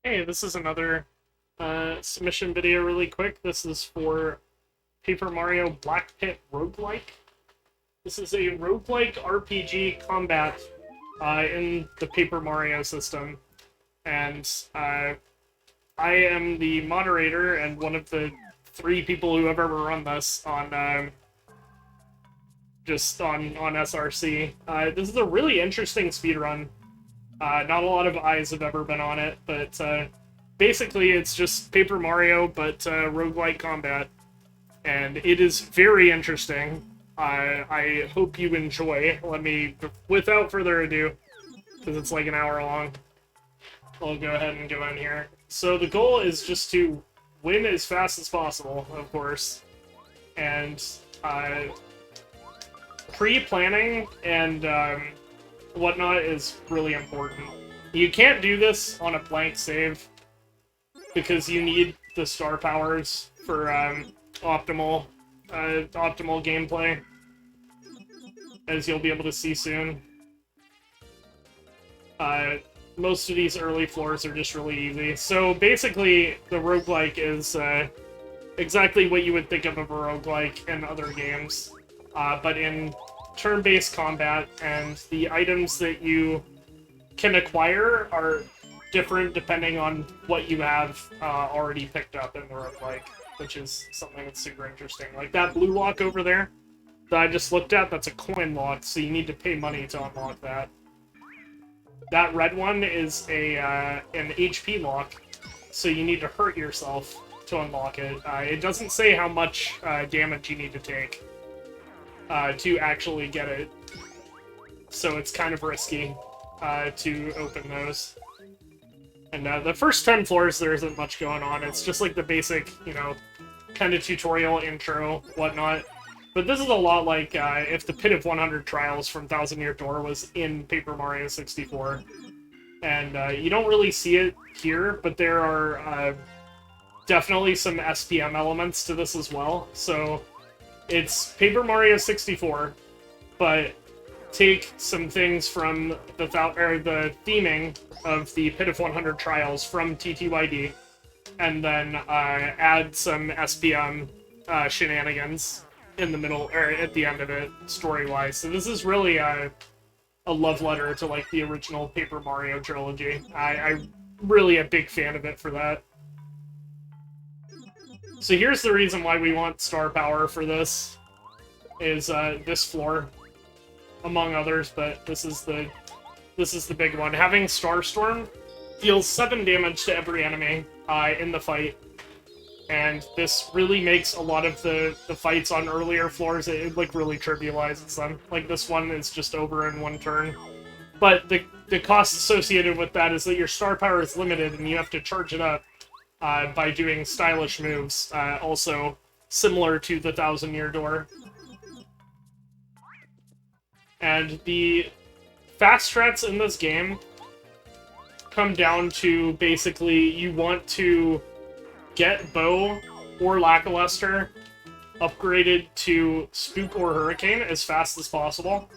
Hey, this is another submission video really quick. This is for Paper Mario Black Pit Roguelike. This is a roguelike RPG combat in the Paper Mario system. And I am the moderator and one of the 3 people who have ever run this on on SRC. This is a really interesting speedrun. Not a lot of eyes have ever been on it, but basically it's just Paper Mario, but roguelike combat. And it is very interesting. I hope you enjoy. Without further ado, because it's like an hour long, I'll go ahead and go in here. So the goal is just to win as fast as possible, of course. And pre-planning and whatnot is really important. You can't do this on a blank save because you need the star powers for optimal gameplay, as you'll be able to see soon. Most of these early floors are just really easy. So basically, the roguelike is exactly what you would think of a roguelike in other games, but in turn-based combat, and the items that you can acquire are different depending on what you have already picked up in the roguelike, which is something that's super interesting. Like that blue lock over there that I just looked at, that's a coin lock, so you need to pay money to unlock that. That red one is an HP lock, so you need to hurt yourself to unlock it. It doesn't say how much damage you need to take to actually get it, so it's kind of risky to open those. And the first 10 floors, there isn't much going on. It's just like the basic, kind of tutorial, intro, whatnot. But this is a lot like if the Pit of 100 Trials from Thousand Year Door was in Paper Mario 64. And you don't really see it here, but there are definitely some SPM elements to this as well. So it's Paper Mario 64, but take some things from the theming of the Pit of 100 Trials from TTYD, and then add some SPM shenanigans in the middle, or at the end of it, story-wise. So this is really a love letter to like the original Paper Mario trilogy. I'm really a big fan of it for that. So here's the reason why we want star power for this, is this floor, among others, but this is the big one. Having Starstorm deals 7 damage to every enemy in the fight, and this really makes a lot of the fights on earlier floors, it like really trivializes them. Like this one is just over in 1 turn. But the cost associated with that is that your star power is limited and you have to charge it up by doing stylish moves, also similar to the Thousand Year Door. And the fast strats in this game come down to basically you want to get Bow or Lackluster upgraded to Spook or Hurricane as fast as possible.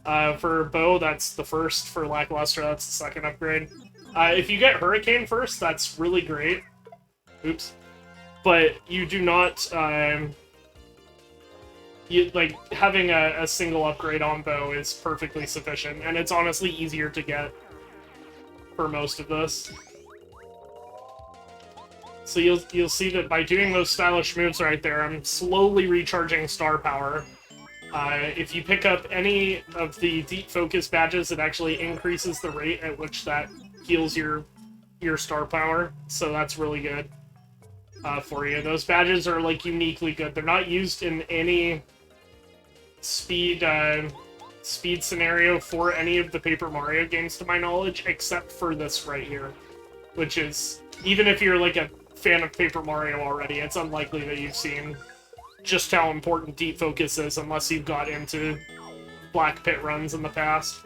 For Bow, that's the first. For Lackluster, that's the second upgrade. If you get Hurricane first, that's really great. Oops. But you do not... having a single upgrade on Bow is perfectly sufficient, and it's honestly easier to get for most of this. So you'll see that by doing those stylish moves right there, I'm slowly recharging star power. If you pick up any of the deep focus badges, it actually increases the rate at which that heals your star power, so that's really good for you. Those badges are like uniquely good. They're not used in any speed scenario for any of the Paper Mario games, to my knowledge, except for this right here, which is, even if you're like a fan of Paper Mario already, it's unlikely that you've seen just how important deep focus is unless you've got into Black Pit runs in the past.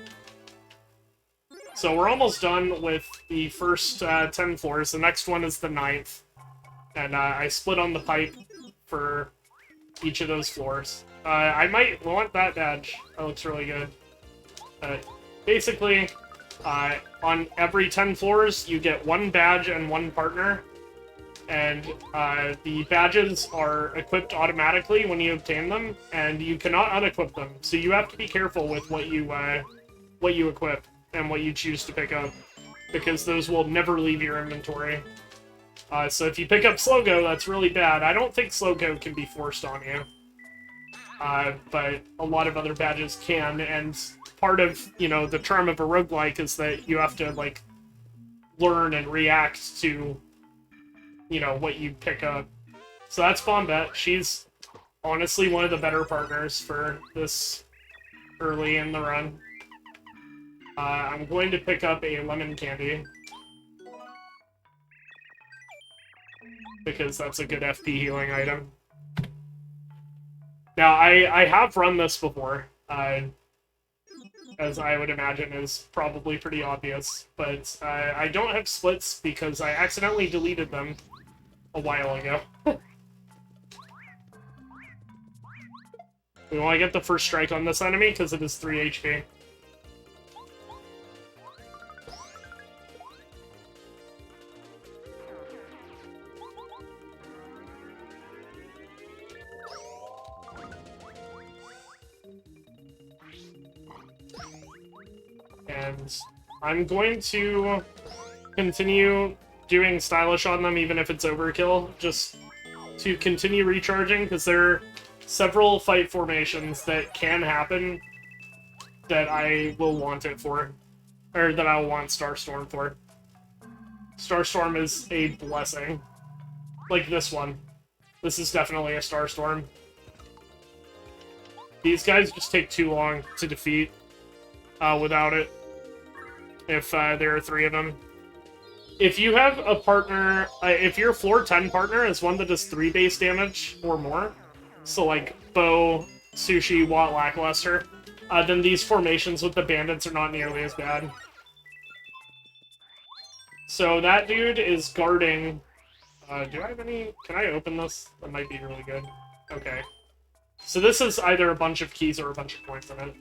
So we're almost done with the first 10 floors. The next one is the 9th, and I split on the pipe for each of those floors. I might want that badge. That looks really good. Basically, On every 10 floors, you get 1 badge and 1 partner. And the badges are equipped automatically when you obtain them, and you cannot unequip them. So you have to be careful with what you equip and what you choose to pick up, because those will never leave your inventory. So if you pick up Slow Go, that's really bad. I don't think Slow Go can be forced on you, but a lot of other badges can, and part of, you know, the charm of a roguelike is that you have to, like, learn and react to, you know, what you pick up. So that's Bombette. She's honestly one of the better partners for this early in the run. I'm going to pick up a lemon candy, because that's a good FP healing item. Now, I have run this before, as I would imagine is probably pretty obvious, but I don't have splits because I accidentally deleted them a while ago. We want to get the first strike on this enemy because it is 3 HP. And I'm going to continue doing stylish on them even if it's overkill, just to continue recharging, because there are several fight formations that can happen that I will want it for, or that I will want Starstorm for. Starstorm is a blessing. Like this one. This is definitely a Starstorm. These guys just take too long to defeat without it, if there are 3 of them. If you have a partner, if your floor 10 partner is one that does 3 base damage or more, so like Bo, Sushi, Watt, Lackluster, then these formations with the bandits are not nearly as bad. So that dude is guarding... do I have any... Can I open this? That might be really good. Okay. So this is either a bunch of keys or a bunch of coins in it.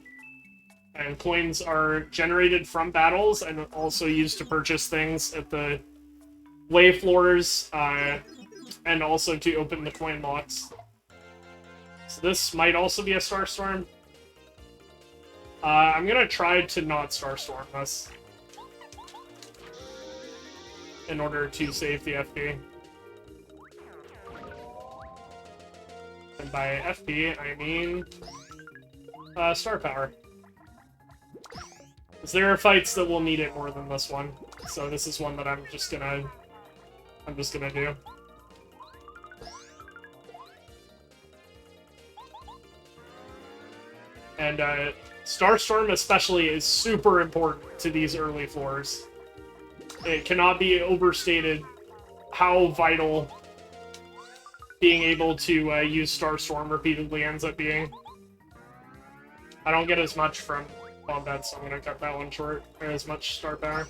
And coins are generated from battles and also used to purchase things at the way floors, and also to open the coin locks. So this might also be a Starstorm. I'm gonna try to not Starstorm this in order to save the FP. And by FP, I mean star power. Because there are fights that will need it more than this one. So this is one that I'm just gonna do. And Starstorm especially is super important to these early floors. It cannot be overstated how vital being able to use Starstorm repeatedly ends up being. I don't get as much from Bombette, so I'm gonna cut that one short, or as much star power.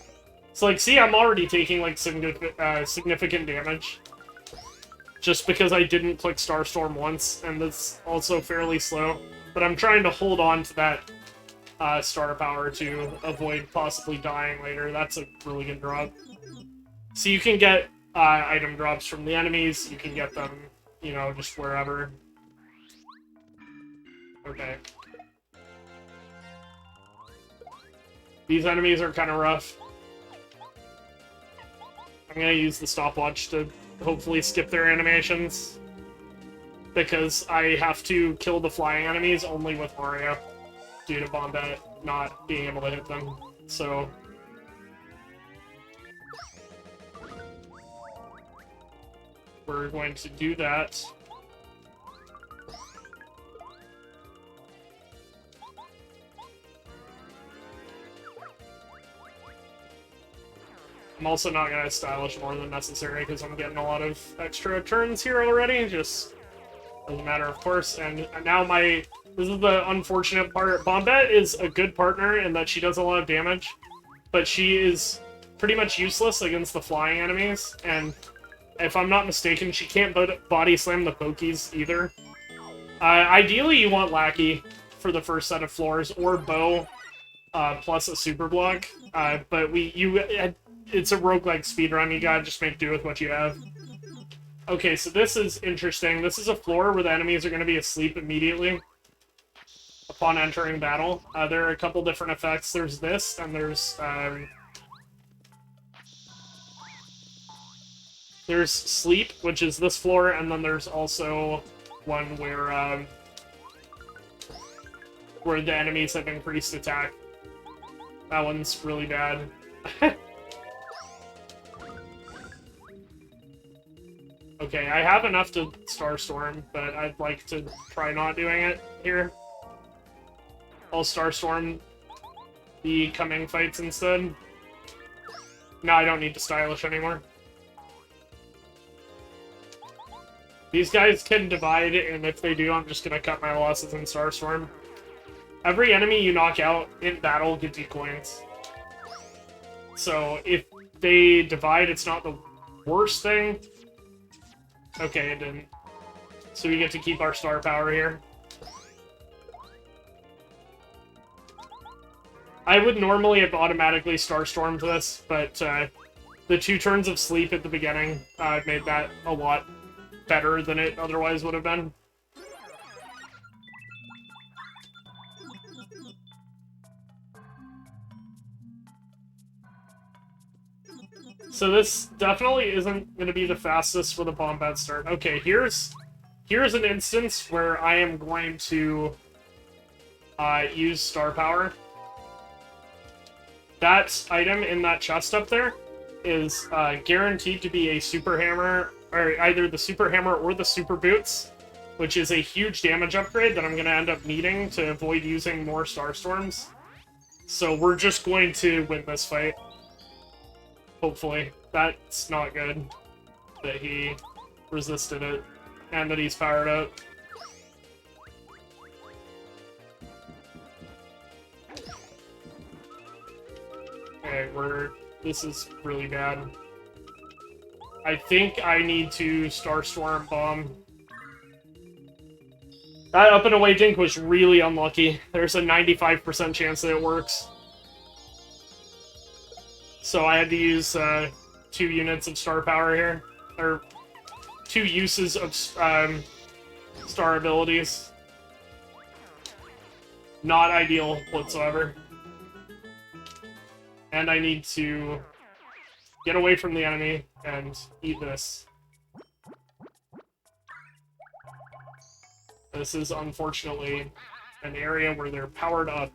So, like, see, I'm already taking, like, significant damage. Just because I didn't click Starstorm once, and that's also fairly slow. But I'm trying to hold on to that star power to avoid possibly dying later. That's a really good drop. So you can get item drops from the enemies, you can get them, you know, just wherever. Okay. These enemies are kind of rough. I'm gonna use the stopwatch to hopefully skip their animations, because I have to kill the flying enemies only with Mario due to Bombette not being able to hit them. So we're going to do that. I'm also not going to stylish more than necessary because I'm getting a lot of extra turns here already, just as a matter of course. And now this is the unfortunate part. Bombette is a good partner in that she does a lot of damage, but she is pretty much useless against the flying enemies, and if I'm not mistaken, she can't body slam the pokies either. Ideally, you want Lackey for the first set of floors, or Bo, plus a super block. But it's a roguelike speedrun. You gotta just make do with what you have. Okay, so this is interesting. This is a floor where the enemies are going to be asleep immediately upon entering battle. There are a couple different effects. There's this, and there's sleep, which is this floor, and then there's also one where the enemies have increased attack. That one's really bad. Okay, I have enough to Starstorm, but I'd like to try not doing it here. I'll Starstorm the coming fights instead. No, I don't need to Stylish anymore. These guys can divide, and if they do, I'm just gonna cut my losses in Starstorm. Every enemy you knock out in battle gives you coins. So if they divide, it's not the worst thing. Okay, it didn't. So we get to keep our star power here. I would normally have automatically Starstormed this, but the 2 turns of sleep at the beginning made that a lot better than it otherwise would have been. So this definitely isn't going to be the fastest for the Bombette start. Okay, here's an instance where I am going to use star power. That item in that chest up there is guaranteed to be a super hammer, or either the super hammer or the super boots, which is a huge damage upgrade that I'm going to end up needing to avoid using more Starstorms. So we're just going to win this fight. Hopefully. That's not good that he resisted it, and that he's powered up. Okay, this is really bad. I think I need to Starstorm Bomb. That up and away dink was really unlucky. There's a 95% chance that it works. So I had to use 2 units of star power here. Or 2 uses of star abilities. Not ideal whatsoever. And I need to get away from the enemy and eat this. This is unfortunately an area where they're powered up.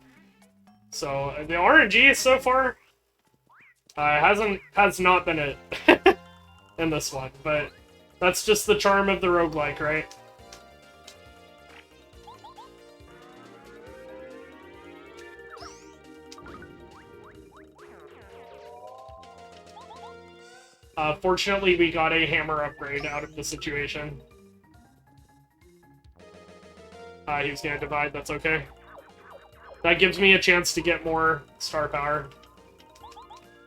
So the RNG so far has not been it in this one, but that's just the charm of the roguelike, right? Fortunately, we got a hammer upgrade out of the situation. He was gonna divide, that's okay. That gives me a chance to get more star power.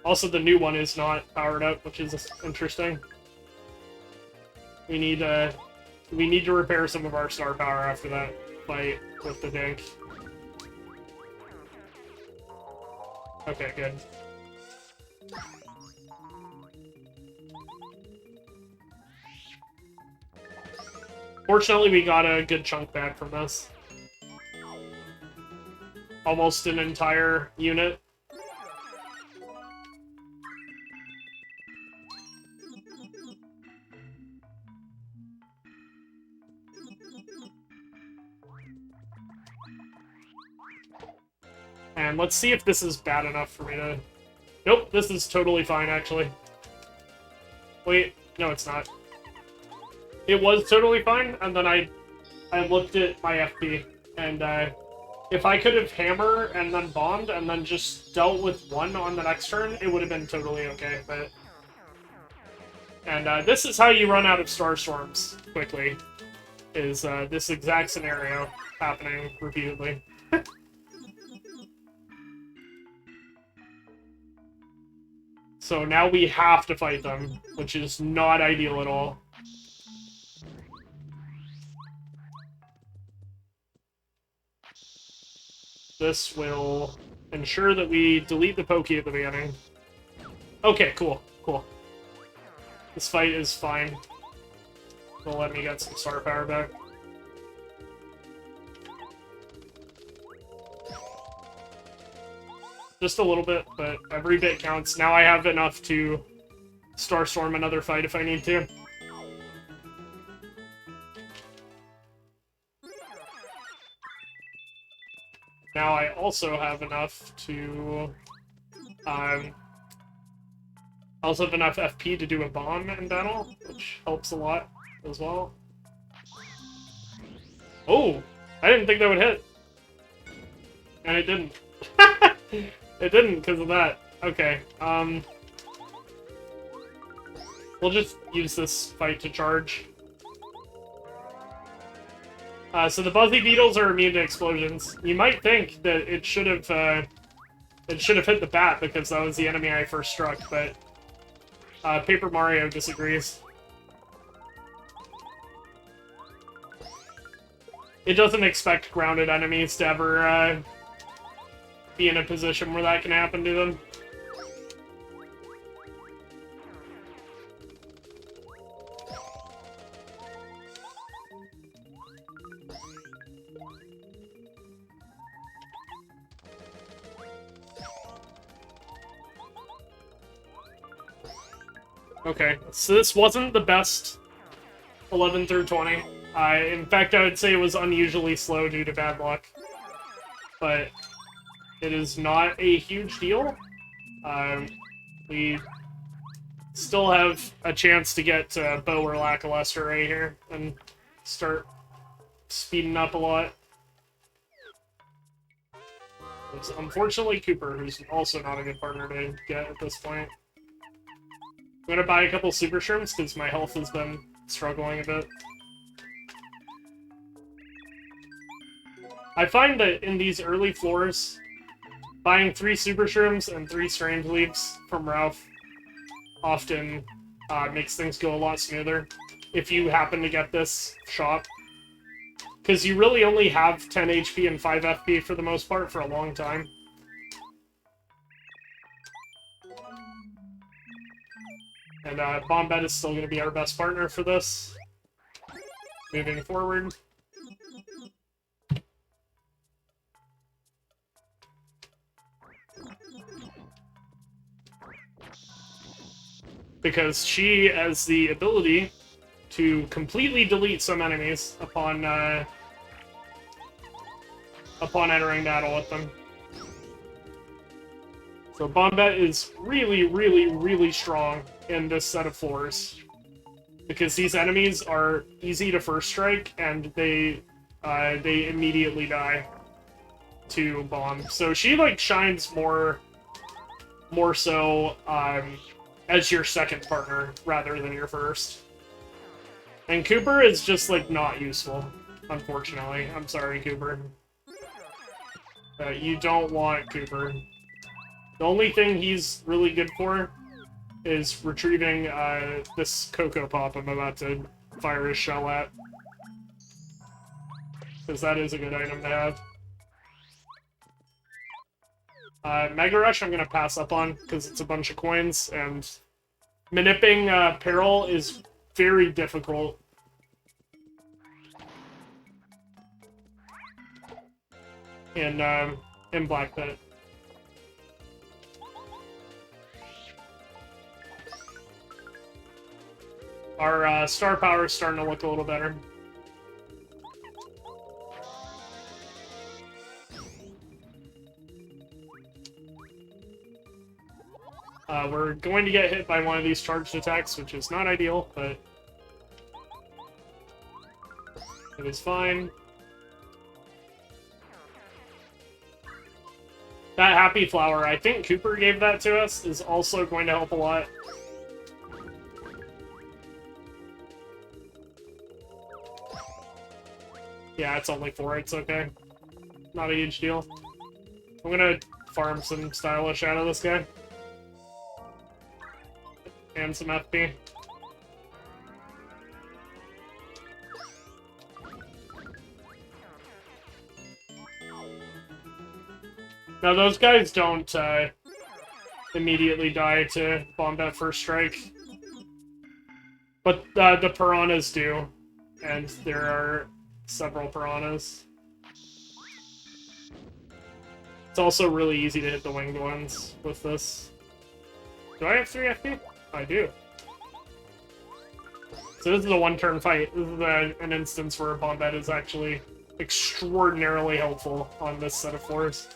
Also, the new one is not powered up, which is interesting. We need to repair some of our star power after that fight with the dink. Okay, good. Fortunately, we got a good chunk back from this. Almost an entire unit. And let's see if this is bad enough for me to... Nope, this is totally fine, actually. Wait, no, it's not. It was totally fine, and then I looked at my FP, and if I could have hammer and then bombed and then just dealt with 1 on the next turn, it would have been totally okay, but... And this is how you run out of Starstorms quickly, is this exact scenario happening repeatedly. So now we have to fight them, which is not ideal at all. This will ensure that we delete the pokey at the beginning. Okay, cool, cool. This fight is fine. They'll let me get some star power back. Just a little bit, but every bit counts. Now I have enough to Starstorm another fight if I need to. Now I also have enough to... also have enough FP to do a bomb in battle, which helps a lot as well. Oh! I didn't think that would hit. And it didn't. It didn't because of that. Okay, we'll just use this fight to charge. So the Buzzy Beetles are immune to explosions. You might think that it should have hit the bat because that was the enemy I first struck, but Paper Mario disagrees. It doesn't expect grounded enemies to ever be in a position where that can happen to them. Okay, so this wasn't the best 11 through 20. In fact, I would say it was unusually slow due to bad luck. But it is not a huge deal. We still have a chance to get Bow or Lackluster right here and start speeding up a lot. It's unfortunately Cooper, who's also not a good partner to get at this point. I'm gonna buy a couple Super Shrooms because my health has been struggling a bit. I find that in these early floors, buying 3 Super Shrooms and 3 Strange Leaps from Ralph often makes things go a lot smoother if you happen to get this shop. Because you really only have 10 HP and 5 FP for the most part for a long time. And Bombette is still going to be our best partner for this. Moving forward. Because she has the ability to completely delete some enemies upon entering battle with them. So Bombette is really, really, really strong in this set of floors. Because these enemies are easy to first strike, and they immediately die to bomb. So she, like, shines more so, as your second partner, rather than your first. And Cooper is just, like, not useful, unfortunately. I'm sorry, Cooper. You don't want Cooper. The only thing he's really good for is retrieving this Cocoa Pop I'm about to fire his shell at. Because that is a good item to have. Mega Rush I'm going to pass up on, because it's a bunch of coins, and Manipping Peril is very difficult. In Black Pit. Our star power is starting to look a little better. We're going to get hit by one of these charged attacks, which is not ideal, but it is fine. That Happy Flower, I think Cooper gave that to us, is also going to help a lot. Yeah, it's only 4, it's okay. Not a huge deal. I'm gonna farm some stylish out of this guy. And some FP. Now those guys don't immediately die to Bombette First Strike. But the piranhas do. And there are several piranhas. It's also really easy to hit the winged ones with this. Do I have 3 FP? I do. So this is a one-turn fight. This is an instance where Bombette is actually extraordinarily helpful on this set of floors.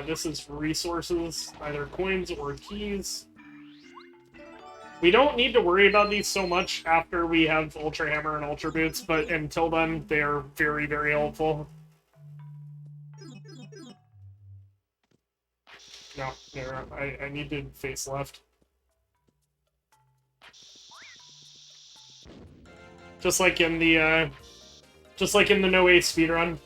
This is resources, either coins or keys. We don't need to worry about these so much after we have Ultra Hammer and Ultra Boots, but until then, they are very, very helpful. No, there. I need to face left. Just like in the No Ace speedrun.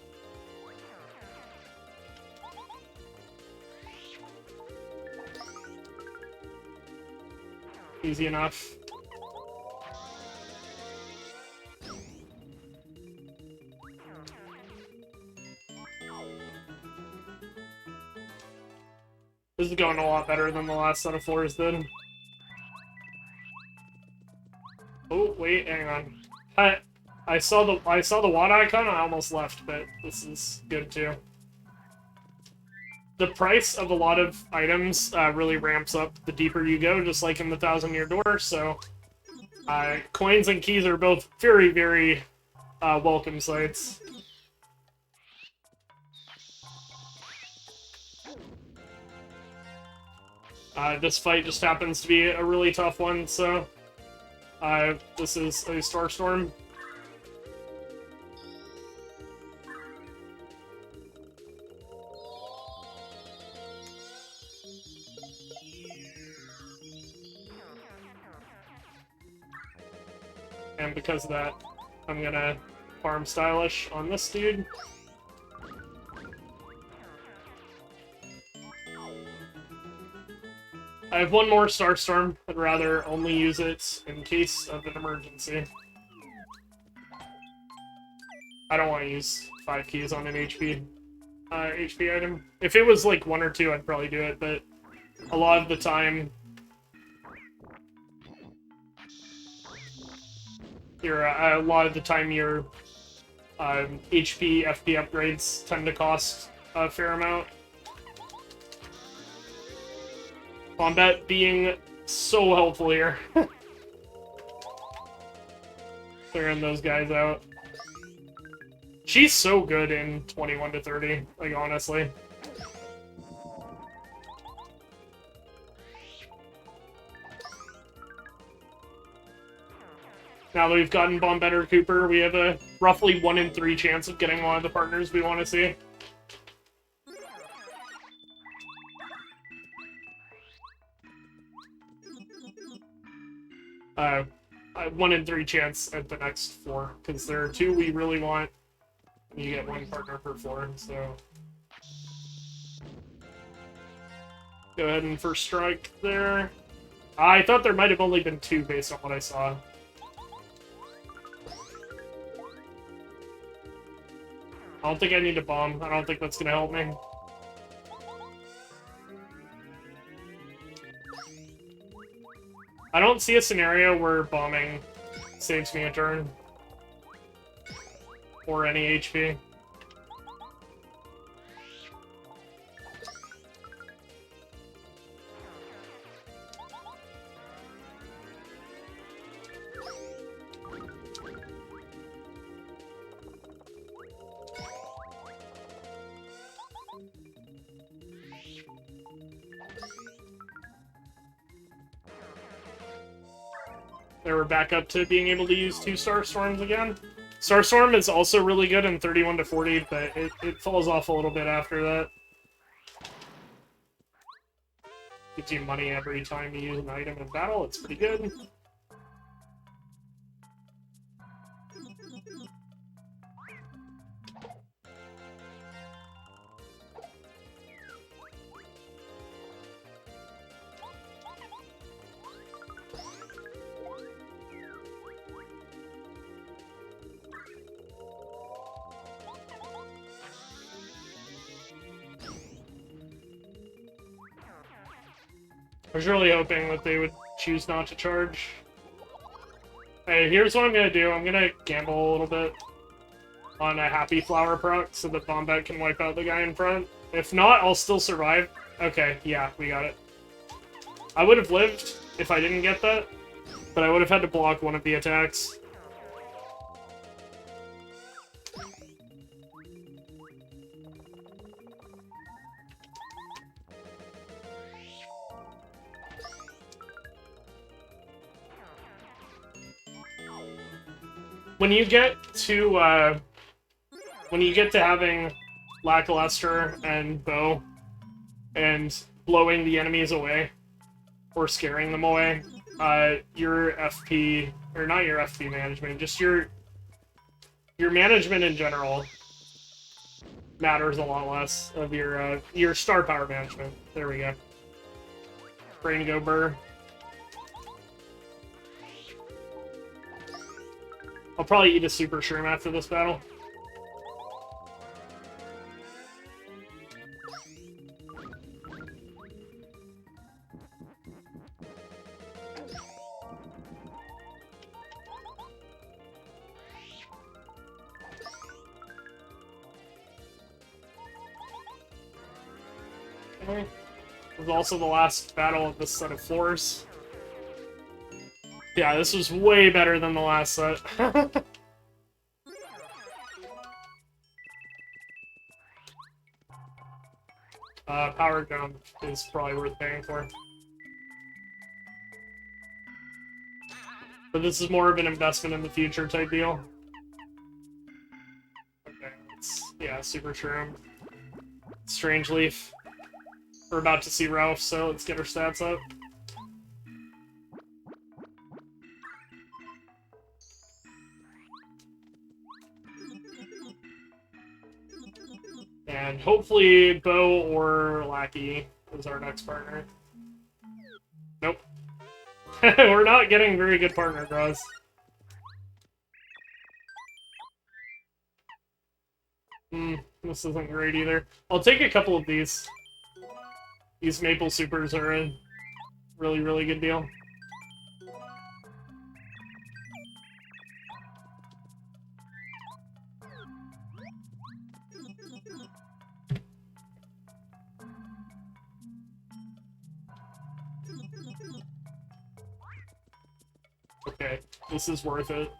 Easy enough. This is going a lot better than the last set of floors did. Oh wait, hang on. I saw the WAD icon. I almost left, but this is good too. The price of a lot of items really ramps up the deeper you go, just like in the 1,000-Year Door, so coins and keys are both very, very welcome sights. This fight just happens to be a really tough one, so this is a Starstorm. And because of that, I'm gonna farm Stylish on this dude. I have one more Starstorm. I'd rather only use it in case of an emergency. I don't want to use 5 keys on an HP item. If it was like 1 or 2, I'd probably do it, but a lot of the time, your HP, FP upgrades tend to cost a fair amount. Bombette being so helpful here. Clearing those guys out. She's so good in 21 to 30, like, honestly. Now that we've gotten Bombette or Cooper, we have a roughly 1 in 3 chance of getting one of the partners we want to see. Uh, 1 in 3 chance at the next 4, because there are 2 we really want. You get 1 partner per 4, so... Go ahead and first strike there. I thought there might have only been 2 based on what I saw. I don't think I need to bomb. I don't think that's gonna help me. I don't see a scenario where bombing saves me a turn. Or any HP. They were back up to being able to use 2 Starstorms again. Starstorm is also really good in 31 to 40, but it falls off a little bit after that. Gives you money every time you use an item in battle. It's pretty good. I was really hoping that they would choose not to charge. Hey, here's what I'm gonna do. I'm gonna gamble a little bit on a Happy Flower proc so that Bombette can wipe out the guy in front. If not, I'll still survive. Okay, yeah, we got it. I would have lived if I didn't get that, but I would have had to block one of the attacks. When you get to having Lackluster and Bow and blowing the enemies away or scaring them away, your FP, or not your FP management, just your management in general matters a lot less of your star power management. There we go. Brain go burr. I'll probably eat a super shroom after this battle. Okay. This was also the last battle of this set of floors. Yeah, this was way better than the last set. Power jump is probably worth paying for. But this is more of an investment in the future type deal. Okay, yeah, Super Shroom. Strange Leaf. We're about to see Ralph, so let's get our stats up. And hopefully Bo or Lackey is our next partner. Nope. We're not getting very good partner draws. This isn't great either. I'll take a couple of these. These Maple Supers are a really, really good deal. Okay, this is worth it.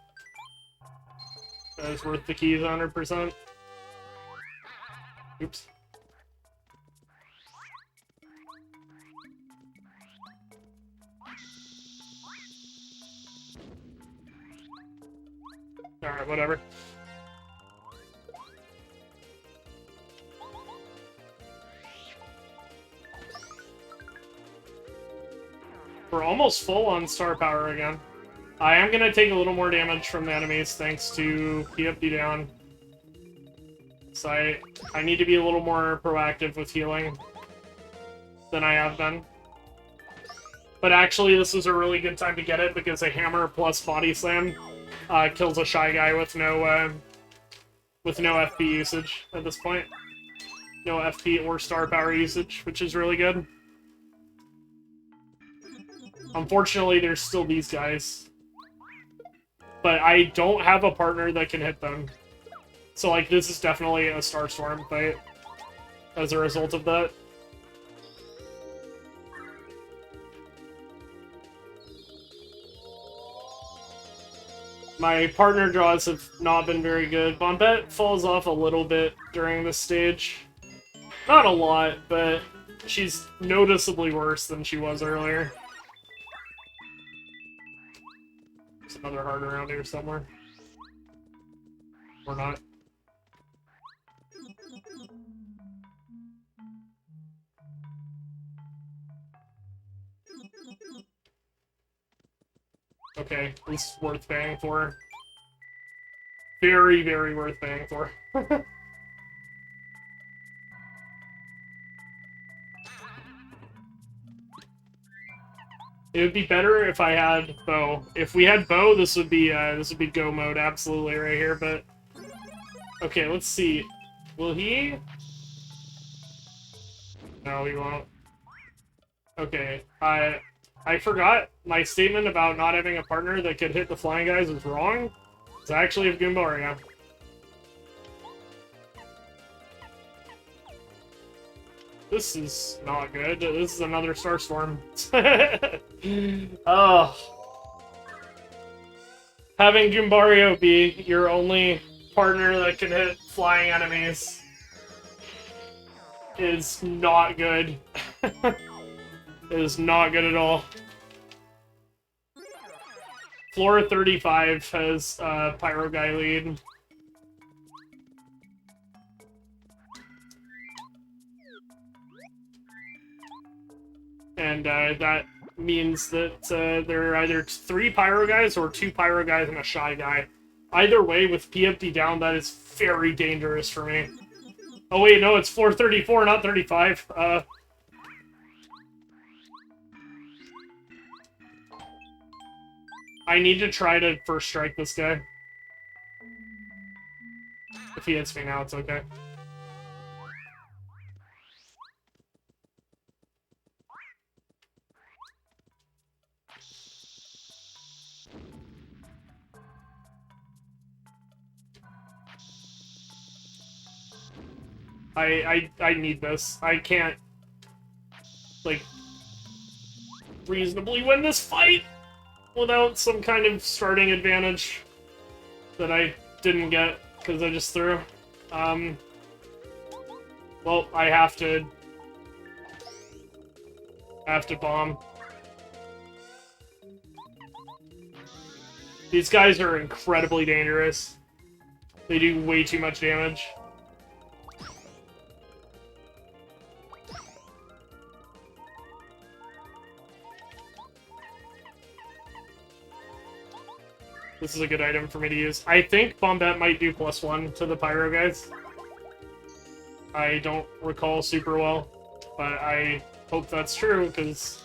That is worth the keys 100%. Oops. Alright, whatever. We're almost full on star power again. I am going to take a little more damage from the enemies thanks to PFD down. So I need to be a little more proactive with healing than I have been. But actually, this was a really good time to get it because a hammer plus body slam kills a Shy Guy with no FP usage at this point. No FP or star power usage, which is really good. Unfortunately, there's still these guys. But I don't have a partner that can hit them. So, like, this is definitely a Starstorm fight as a result of that. My partner draws have not been very good. Bombette falls off a little bit during this stage. Not a lot, but she's noticeably worse than she was earlier. There's another heart around here somewhere. Or not. Okay, this is worth paying for. Very, very worth paying for. It would be better if I had Bow. If we had Bow, this would be go mode absolutely right here, but okay, let's see. Will he? No, he won't. Okay, I forgot my statement about not having a partner that could hit the flying guys was wrong. It's actually of Goombaria. This is not good. This is another Starstorm. Oh. Having Goombario be your only partner that can hit flying enemies is not good. It is not good at all. Floor 35 has Pyro Guy lead. And that means that there are either 3 Pyro Guys or 2 Pyro Guys and a Shy Guy. Either way, with PFD down, that is very dangerous for me. Oh wait, no, it's floor 34, not 35. I need to try to first strike this guy. If he hits me now, it's okay. I need this. I can't, like, reasonably win this fight without some kind of starting advantage that I didn't get because I just threw. Well, I have to bomb. These guys are incredibly dangerous. They do way too much damage. This is a good item for me to use. I think Bombette might do +1 to the Pyro guys. I don't recall super well, but I hope that's true, because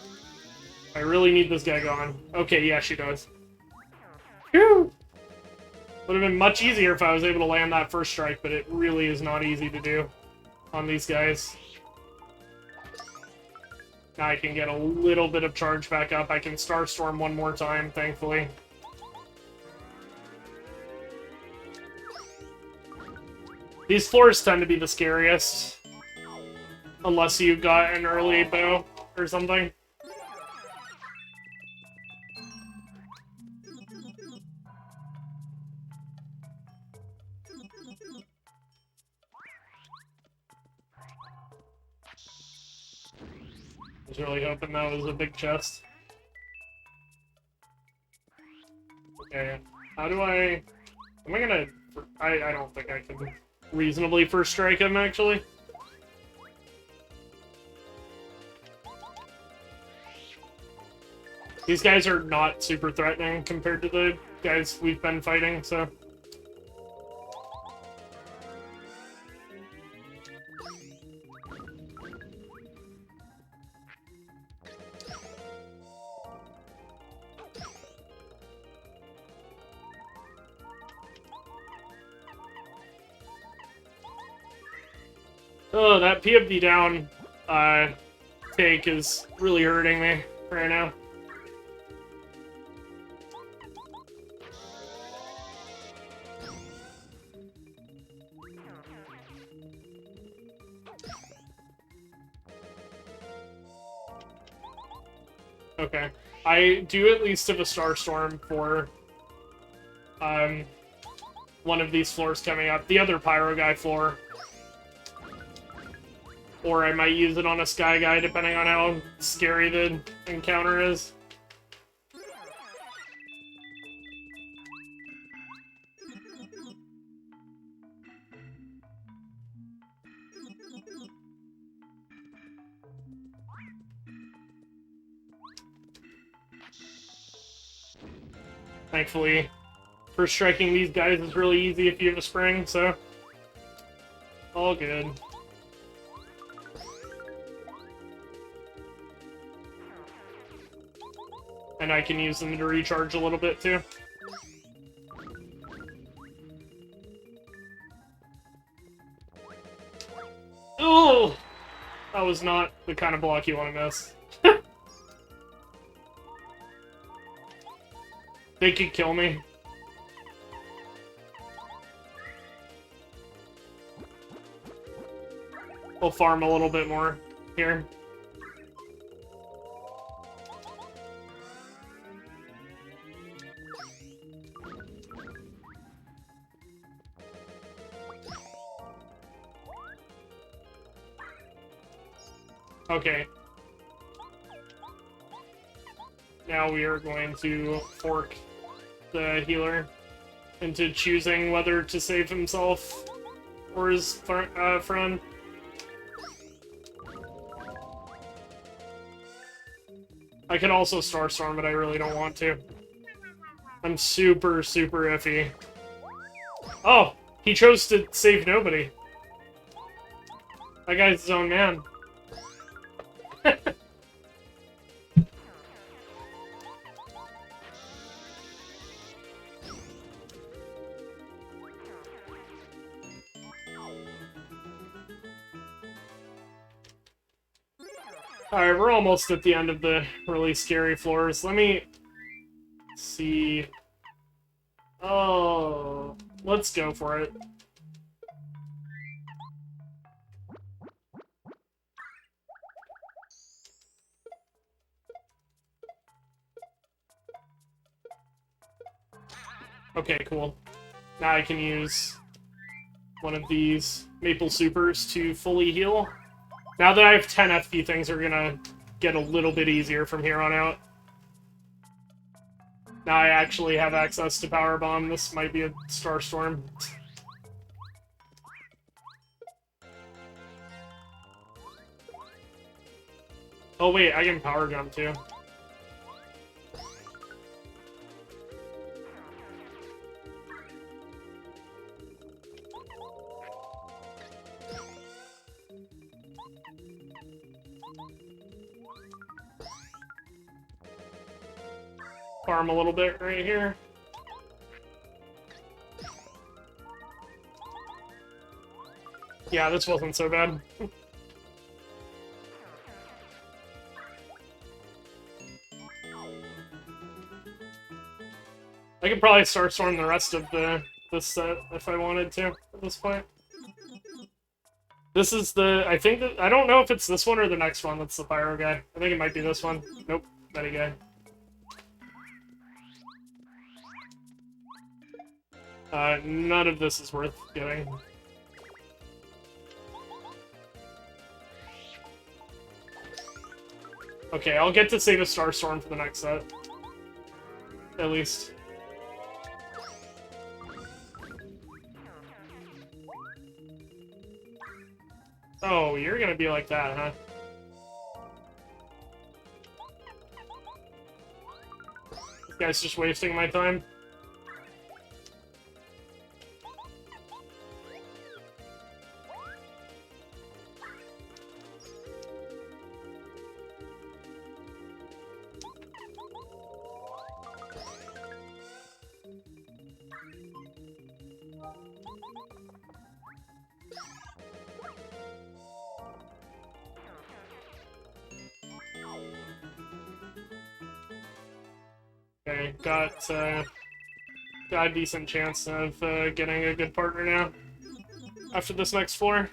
I really need this guy gone. Okay, yeah, she does. Phew! Would have been much easier if I was able to land that first strike, but it really is not easy to do on these guys. Now I can get a little bit of charge back up. I can Starstorm one more time, thankfully. These floors tend to be the scariest. Unless you got an early bow or something. I was really hoping that was a big chest. Okay, how do I... Am I gonna... I don't think I can reasonably first strike him, actually. These guys are not super threatening compared to the guys we've been fighting, so... Oh, that PFD down take is really hurting me right now. Okay. I do at least have a Starstorm for one of these floors coming up. The other Pyro Guy floor. Or I might use it on a Sky Guy, depending on how scary the encounter is. Thankfully, first striking these guys is really easy if you have a spring, so... all good. And I can use them to recharge a little bit, too. Ooh! That was not the kind of block you want to miss. They could kill me. We'll farm a little bit more here. Okay. Now we are going to fork the healer into choosing whether to save himself or his friend. I could also Starstorm, but I really don't want to. I'm super, super iffy. Oh! He chose to save nobody. That guy's his own man. Alright, we're almost at the end of the really scary floors. Let me see. Oh, let's go for it. Okay, cool. Now I can use one of these Maple Supers to fully heal. Now that I have 10 FP, things are gonna get a little bit easier from here on out. Now I actually have access to Power Bomb. This might be a Starstorm. Oh wait, I can Power Jump too. Farm a little bit right here. Yeah, this wasn't so bad. I could probably Starstorm the rest of this set if I wanted to at this point. This is the... I think that... I don't know if it's this one or the next one that's the Pyro guy. I think it might be this one. Nope. Meta guy. None of this is worth getting. Okay, I'll get to save a Starstorm for the next set. At least. Oh, you're gonna be like that, huh? This guy's just wasting my time. Okay, got a decent chance of getting a good partner now after this next floor.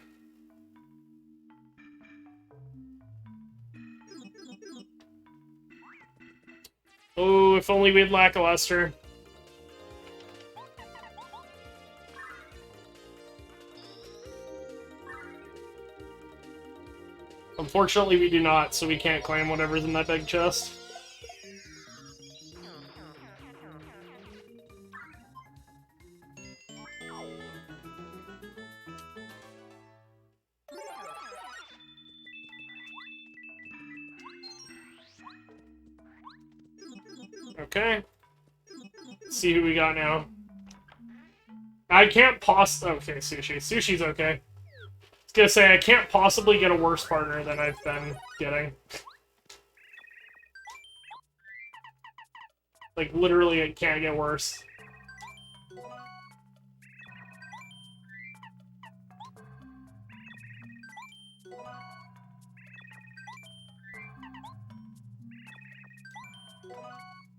Oh, if only we had Lackluster. Unfortunately, we do not, so we can't claim whatever's in that big chest. Okay. Let's see who we got now. I can't okay, Sushi. Sushi's okay. I was gonna say, I can't possibly get a worse partner than I've been getting. Like, literally, it can't get worse.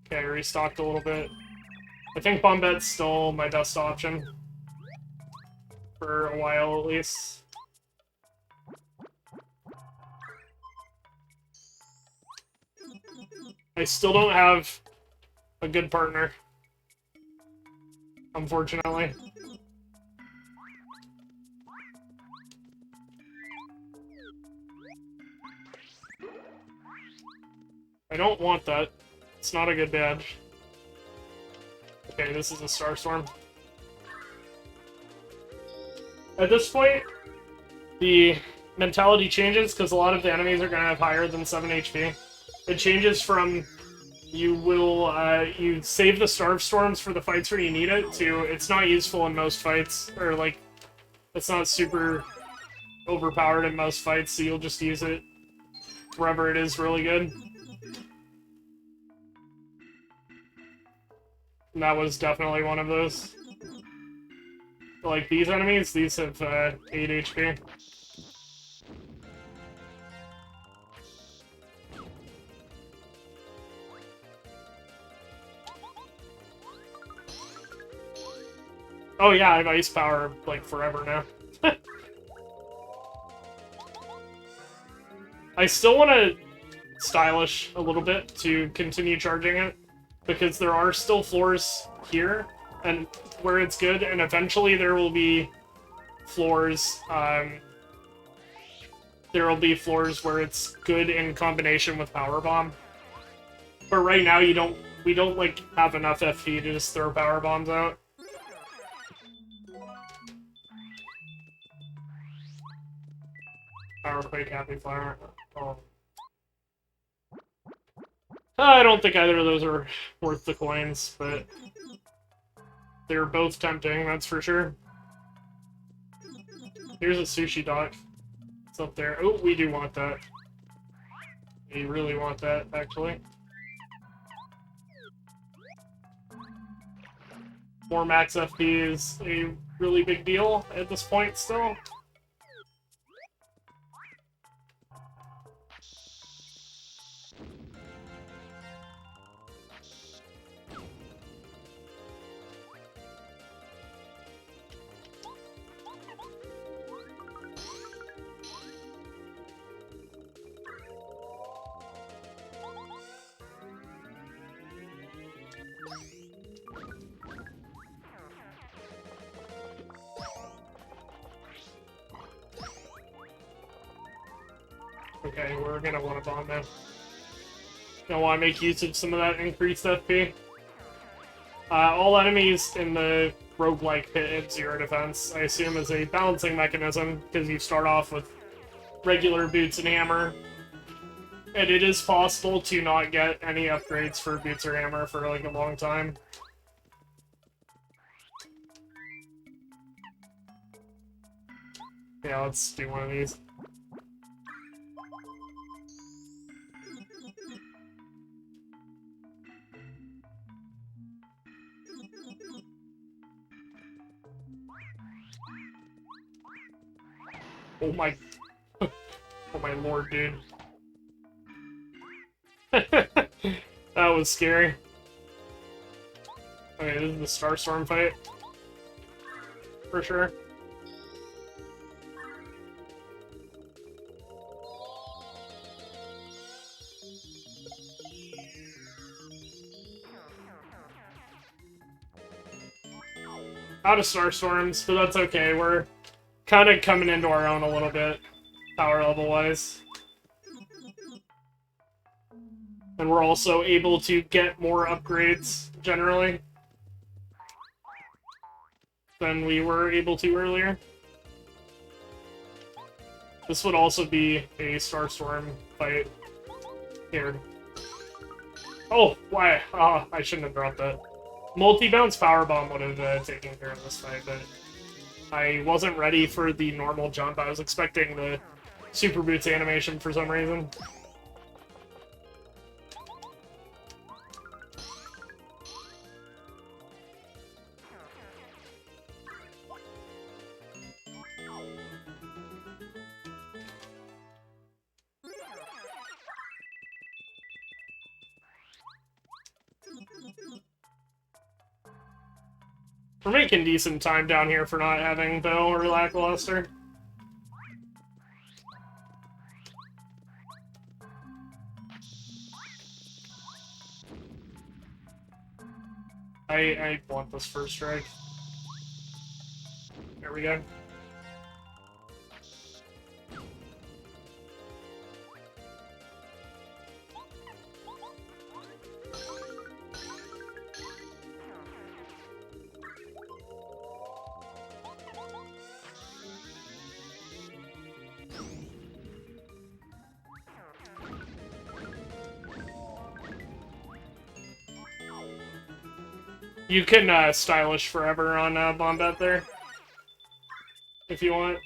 Okay, restocked a little bit. I think Bombette's still my best option. For a while, at least. I still don't have a good partner. Unfortunately. I don't want that. It's not a good badge. Okay, this is a Star Storm. At this point, the mentality changes because a lot of the enemies are going to have higher than 7 HP. It changes from you save the Starve Storms for the fights where you need it to it's not useful in most fights, or like, it's not super overpowered in most fights, so you'll just use it wherever it is really good. And that was definitely one of those. Like, these enemies, these have 8 HP. Oh yeah, I have ice power, like, forever now. I still want to stylish a little bit to continue charging it, because there are still floors here, and where it's good, and eventually there will be floors, where it's good in combination with Power Bomb. But right now we don't, like, have enough FP to just throw Power Bombs out. Powerquake, Happy Flower. Oh. I don't think either of those are worth the coins, but they're both tempting, that's for sure. Here's a sushi dock. It's up there. Oh, we do want that. We really want that, actually. More max FP is a really big deal at this point still. Okay, we're gonna want to bomb now. Gonna want to make use of some of that increased FP. All enemies in the roguelike pit have 0 defense, I assume as a balancing mechanism, because you start off with regular boots and hammer. And it is possible to not get any upgrades for boots or hammer for like a long time. Yeah, let's do one of these. Oh my... oh my lord, dude. That was scary. Okay, this is the Starstorm fight. For sure. Out of Starstorms, but that's okay. We're kind of coming into our own a little bit, power level-wise. And we're also able to get more upgrades, generally, than we were able to earlier. This would also be a Starstorm fight here. Oh, why? Oh, I shouldn't have dropped that. Multi-bounce Power Bomb would have taken care of this fight, but I wasn't ready for the normal jump. I was expecting the Super Boots animation for some reason. We're making decent time down here for not having bow or lackluster. I want this first strike. There we go. You can stylish forever on Bombette there, if you want.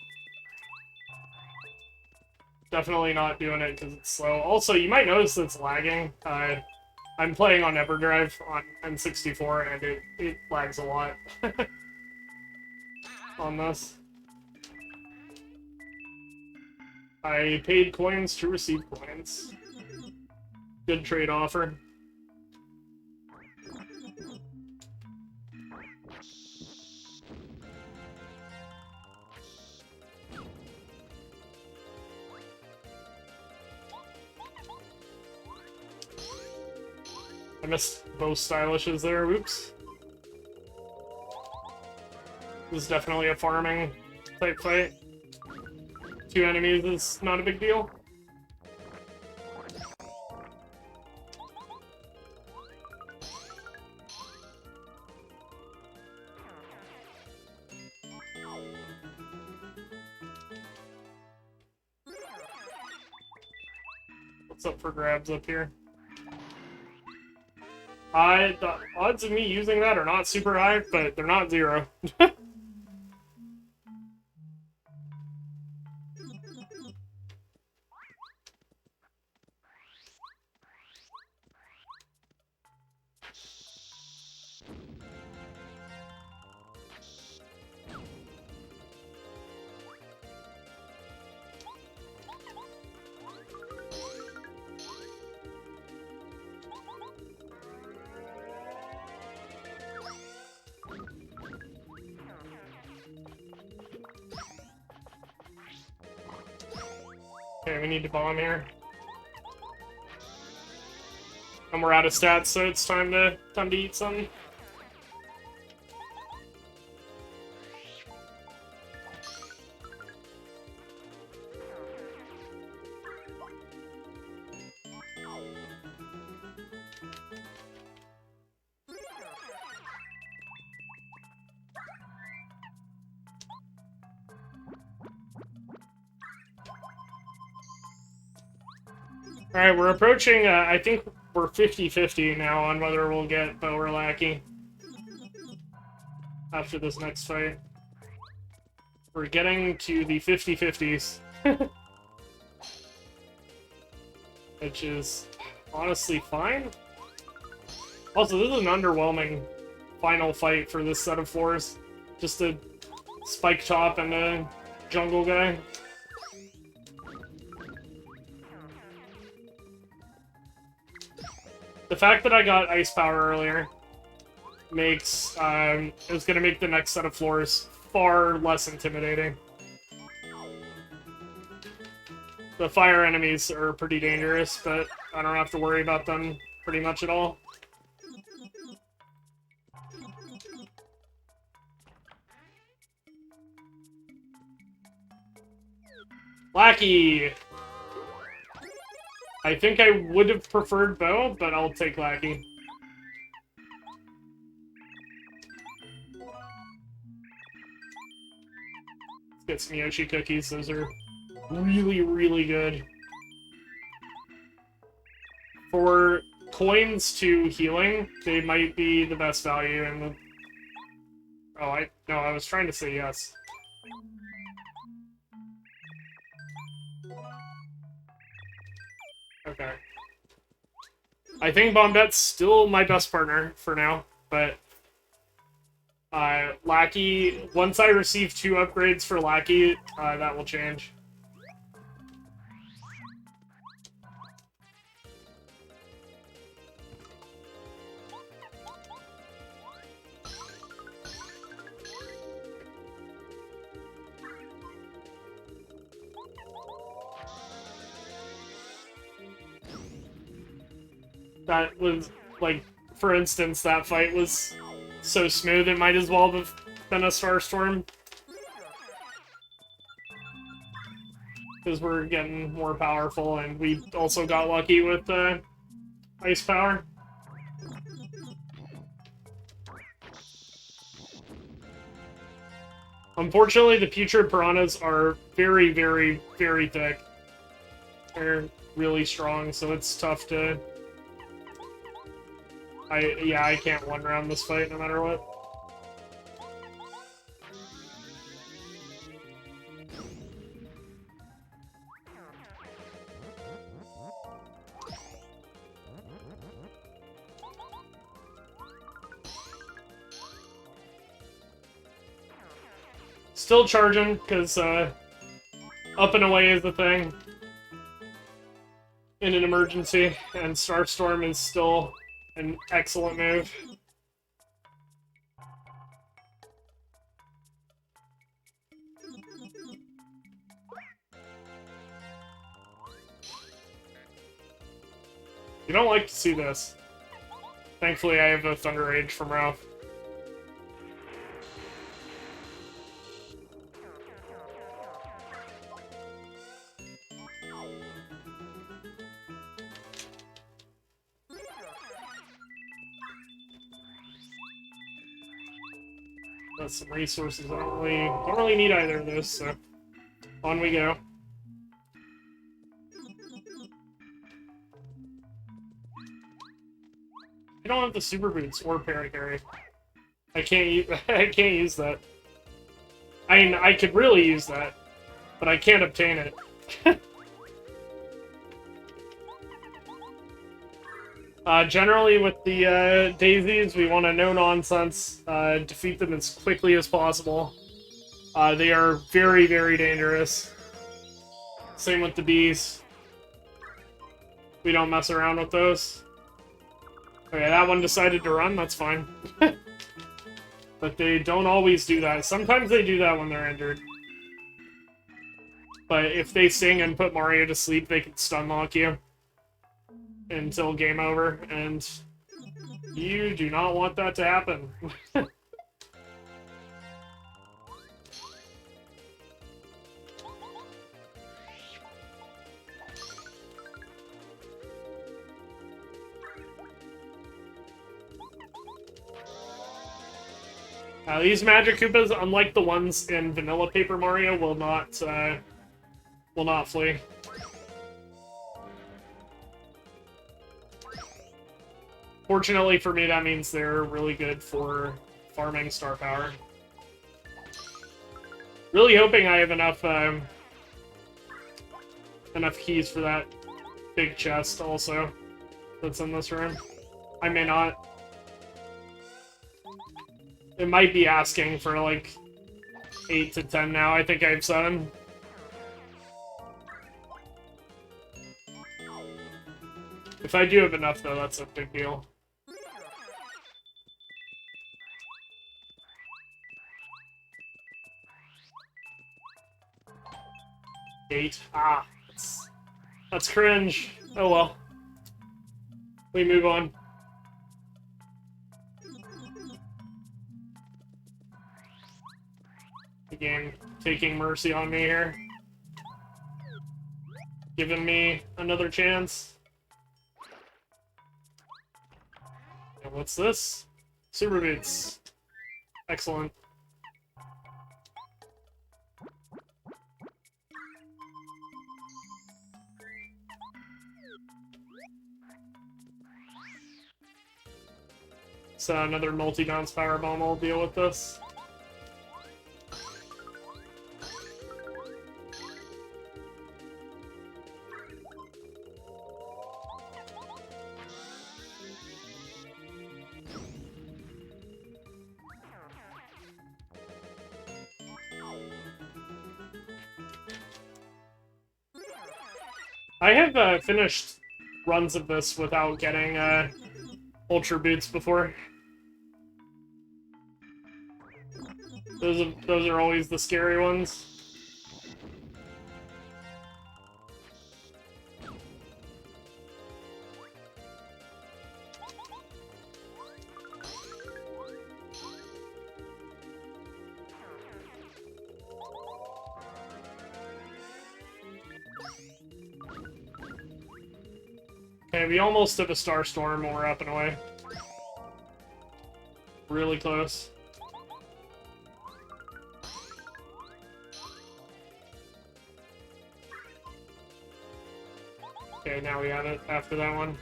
Definitely not doing it because it's slow. Also, you might notice it's lagging. I'm playing on EverDrive on N64, and it lags a lot on this. I paid coins to receive coins. Good trade offer. I missed both stylishes there, oops. This is definitely a farming type fight. 2 enemies is not a big deal. What's up for grabs up here? The odds of me using that are not super high, but they're not 0. Okay, we need to bomb here. And we're out of stats, so it's time to eat something. Alright, we're approaching, I think we're 50-50 now on whether we'll get bow or lackey after this next fight. We're getting to the 50-50s. Which is honestly fine. Also, this is an underwhelming final fight for this set of floors. Just a spike top and a jungle guy. The fact that I got ice power earlier makes is gonna make the next set of floors far less intimidating. The fire enemies are pretty dangerous, but I don't have to worry about them pretty much at all. Lackey! I think I would have preferred bow, but I'll take lackey. Let's get some Yoshi cookies. Those are really, really good. For coins to healing, they might be the best value in the... Oh, I was trying to say yes. Okay. I think Bombette's still my best partner for now, but Lackey, once I receive 2 upgrades for Lackey, that will change. That was, like, for instance, that fight was so smooth it might as well have been a Starstorm. Because we're getting more powerful, and we also got lucky with ice power. Unfortunately, the putrid piranhas are very, very, very thick. They're really strong, so it's tough to... I can't one-round this fight no matter what. Still charging, because up and away is the thing in an emergency, and Starstorm is still an excellent move. You don't like to see this. Thankfully, I have a Thunder Rage from Ralph. That's some resources. I don't really need either of those, so on we go. I don't have the super boots or paracarry. I can't use that. I mean, I could really use that, but I can't obtain it. Generally, with the daisies, we want to no-nonsense, defeat them as quickly as possible. They are very, very dangerous. Same with the bees. We don't mess around with those. Okay, that one decided to run, that's fine. But they don't always do that. Sometimes they do that when they're injured. But if they sing and put Mario to sleep, they can stun lock you until game over, and you do not want that to happen. These Magic Koopas, unlike the ones in vanilla Paper Mario, will not flee. Fortunately for me, that means they're really good for farming star power. Really hoping I have enough keys for that big chest also that's in this room. I may not. It might be asking for like 8 to 10 now. I think I have 7. If I do have enough, though, that's a big deal. Eight. Ah, that's cringe. Oh well. We move on. The game taking mercy on me here. Giving me another chance. And what's this? Super Boots. Excellent. So another multi-bounce powerbomb will deal with this. I have finished runs of this without getting Ultra Boots before. Those are always the scary ones. Okay, we almost took a Star Storm when we're up and away. Really close. Okay, now we have it after that one.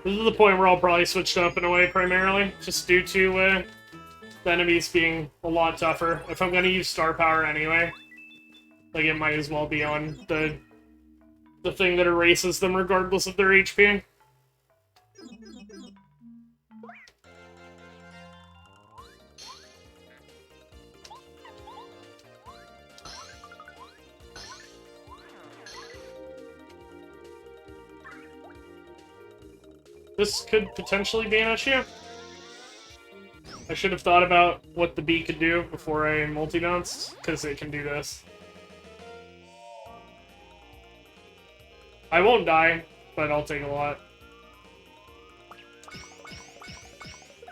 This is the point where I'll probably switch to up and away primarily, just due to the enemies being a lot tougher. If I'm gonna use star power anyway, like it might as well be on the thing that erases them regardless of their HP. This could potentially be an issue. I should have thought about what the bee could do before I multi-bounced, because it can do this. I won't die, but I'll take a lot.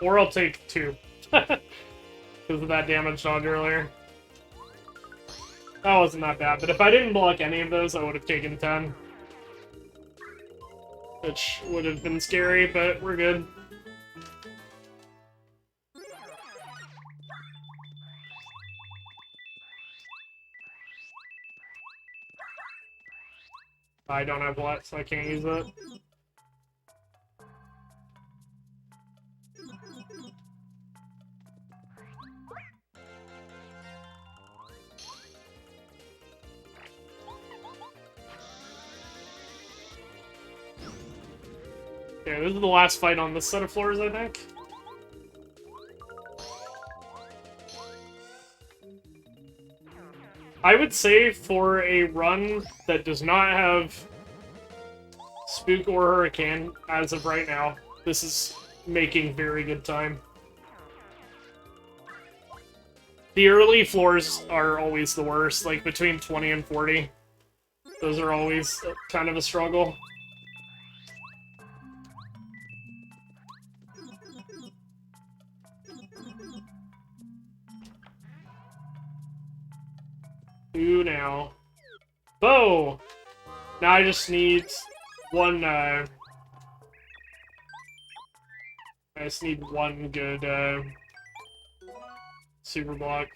Or I'll take 2. Because of that damage dodge earlier. That wasn't that bad, but if I didn't block any of those, I would have taken 10. Which would have been scary, but we're good. I don't have what, so I can't use it. Okay, this is the last fight on this set of floors, I think. I would say for a run that does not have Spook or Hurricane as of right now, this is making very good time. The early floors are always the worst, like between 20 and 40. Those are always kind of a struggle. Two now. Bow! Now I just need one, I just need one good, super block.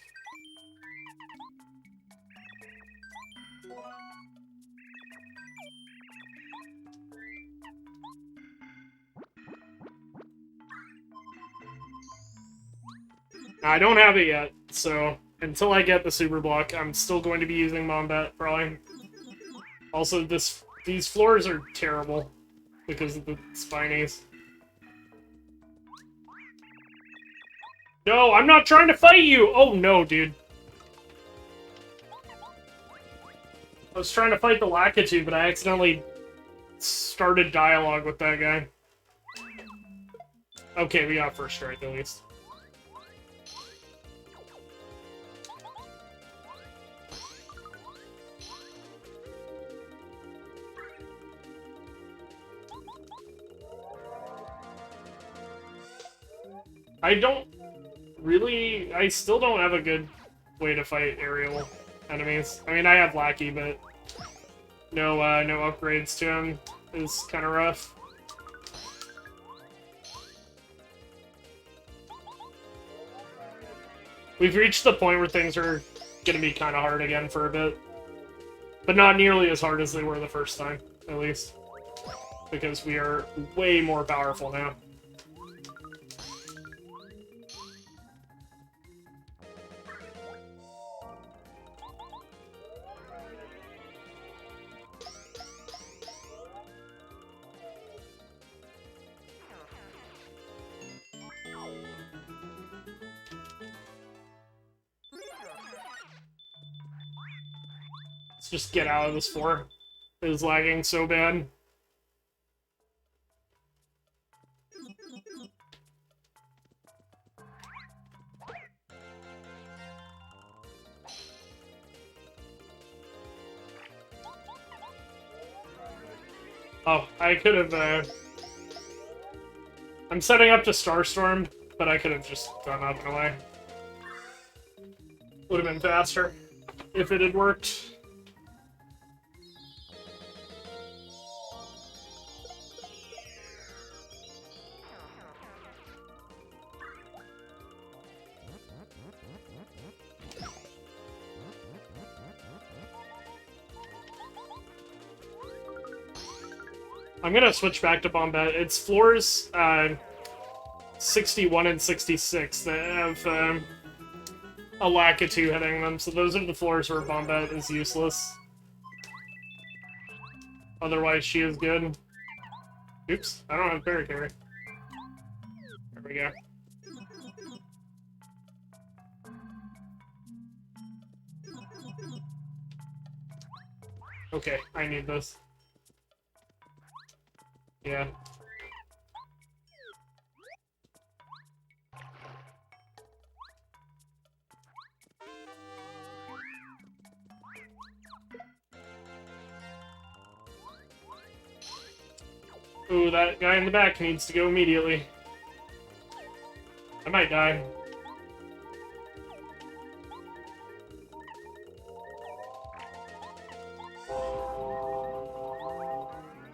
I don't have it yet, so until I get the super block, I'm still going to be using Mombat, probably. Also, these floors are terrible because of the spinies. No, I'm not trying to fight you! Oh no, dude. I was trying to fight the Lakitu, but I accidentally started dialogue with that guy. Okay, we got first strike at least. I still don't have a good way to fight aerial enemies. I mean, I have Lackey, but no upgrades to him is kind of rough. We've reached the point where things are gonna be kind of hard again for a bit. But not nearly as hard as they were the first time, at least. Because we are way more powerful now. Let's just get out of this floor. It is lagging so bad. Oh, I could have, I'm setting up to Starstorm, but I could have just gone up and away. Would have been faster if it had worked. I'm gonna switch back to Bombette. It's floors 61 and 66 that have a lack of 2 hitting them, so those are the floors where Bombette is useless. Otherwise, she is good. Oops, I don't have Paracarry. There we go. Okay, I need this. Yeah. Ooh, that guy in the back needs to go immediately. I might die.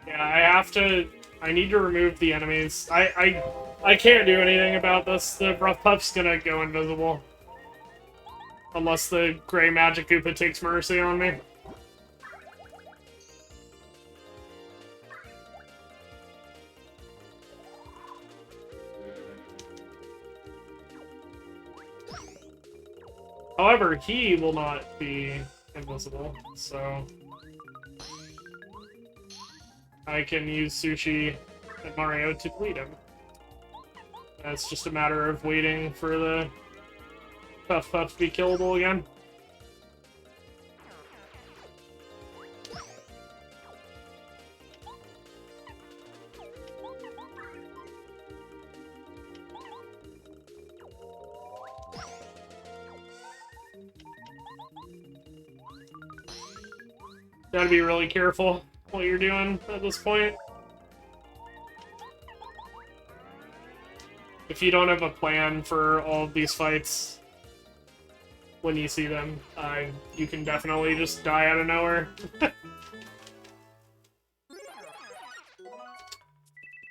Yeah, I need to remove the enemies. I can't do anything about this. The Rough Puff's gonna go invisible. Unless the Gray Magic Koopa takes mercy on me. However, he will not be invisible, so I can use Sushi and Mario to bleed him. It's just a matter of waiting for the Puff Puff to be killable again. Gotta be really careful what you're doing at this point. If you don't have a plan for all of these fights when you see them, you can definitely just die out of nowhere.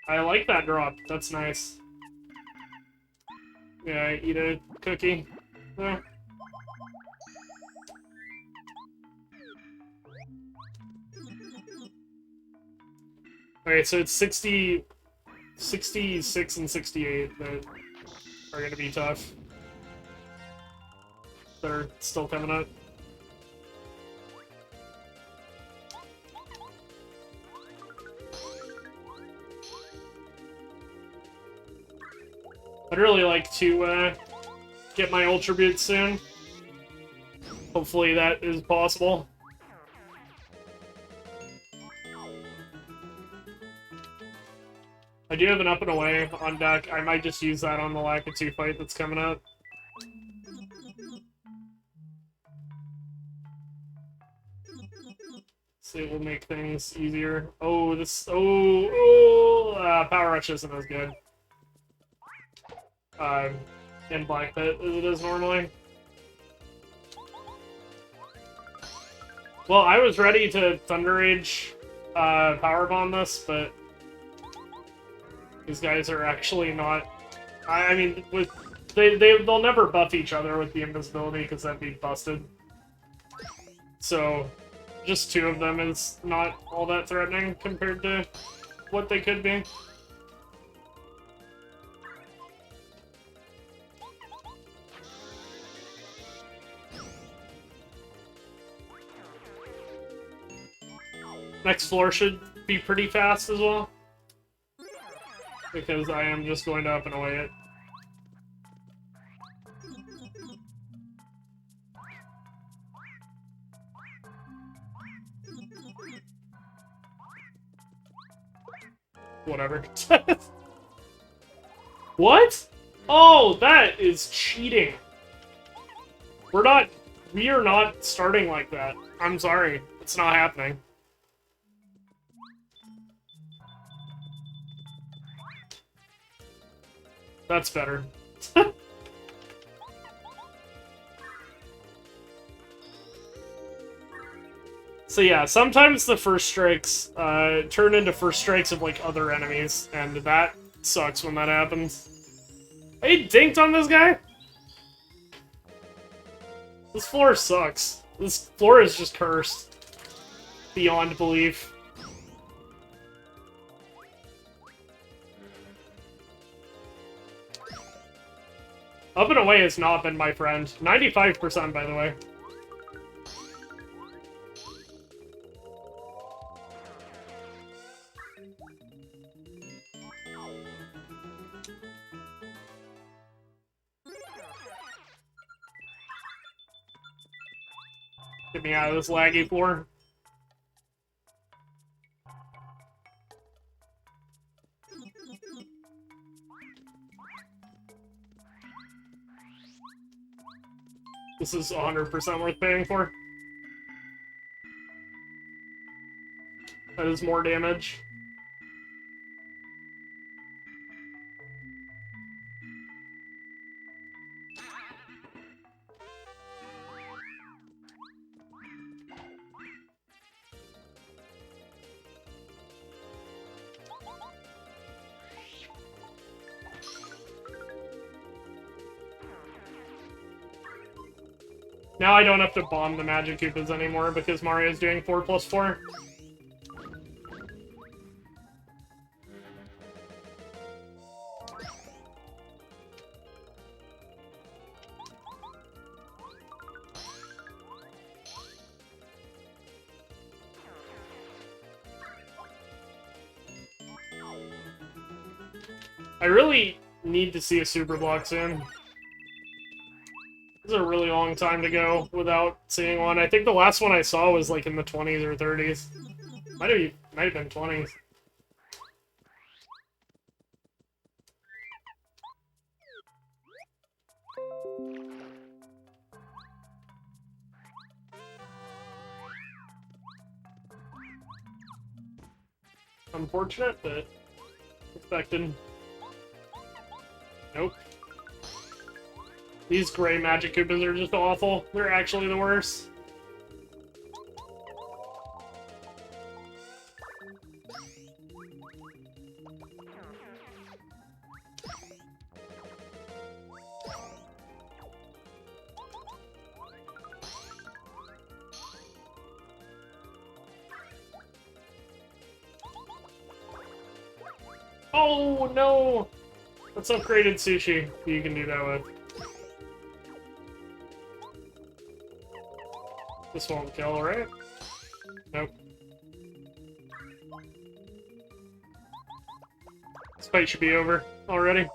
I like that drop. That's nice. Yeah, eat a cookie. Yeah. Alright, so it's 66 and 68 that are gonna be tough. That are still coming up. I'd really like to get my Ultra Boots soon. Hopefully that is possible. I do have an up and away on deck. I might just use that on the Lakitu fight that's coming up. So it will make things easier. Oh, this... Power Rush isn't as good. In Black Pit as it is normally. Well, I was ready to Thunder Rage Powerbomb this, but these guys are actually not... I mean, with they'll never buff each other with the invisibility, because that'd be busted. So, just 2 of them is not all that threatening compared to what they could be. Next floor should be pretty fast as well, because I am just going to up and away it. Whatever. What? Oh, that is cheating. We are not starting like that. I'm sorry. It's not happening. That's better. So yeah, sometimes the first strikes turn into first strikes of like other enemies, and that sucks when that happens. Hey, dinked on this guy? This floor sucks. This floor is just cursed. Beyond belief. Up and away has not been my friend. 95%, by the way. Get me out of this laggy floor. This is 100% worth paying for. That is more damage. Now I don't have to bomb the Magic Koopas anymore because Mario's doing 4+4. I really need to see a Super Block soon. This is a really long time to go without seeing one. I think the last one I saw was like in the 20s or 30s. Might have been 20s. Unfortunate, but expected. Nope. These gray Magic Koopas are just awful. They're actually the worst. Oh, no! That's upgraded sushi you can do that with. This won't kill, right? Nope. This fight should be over already.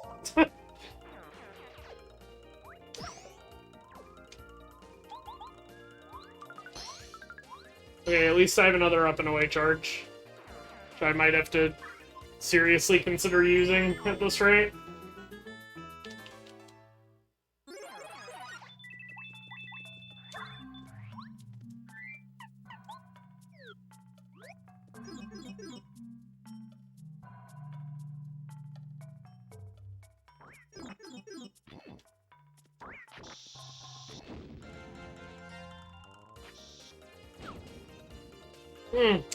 Okay, at least I have another up and away charge, which I might have to seriously consider using at this rate.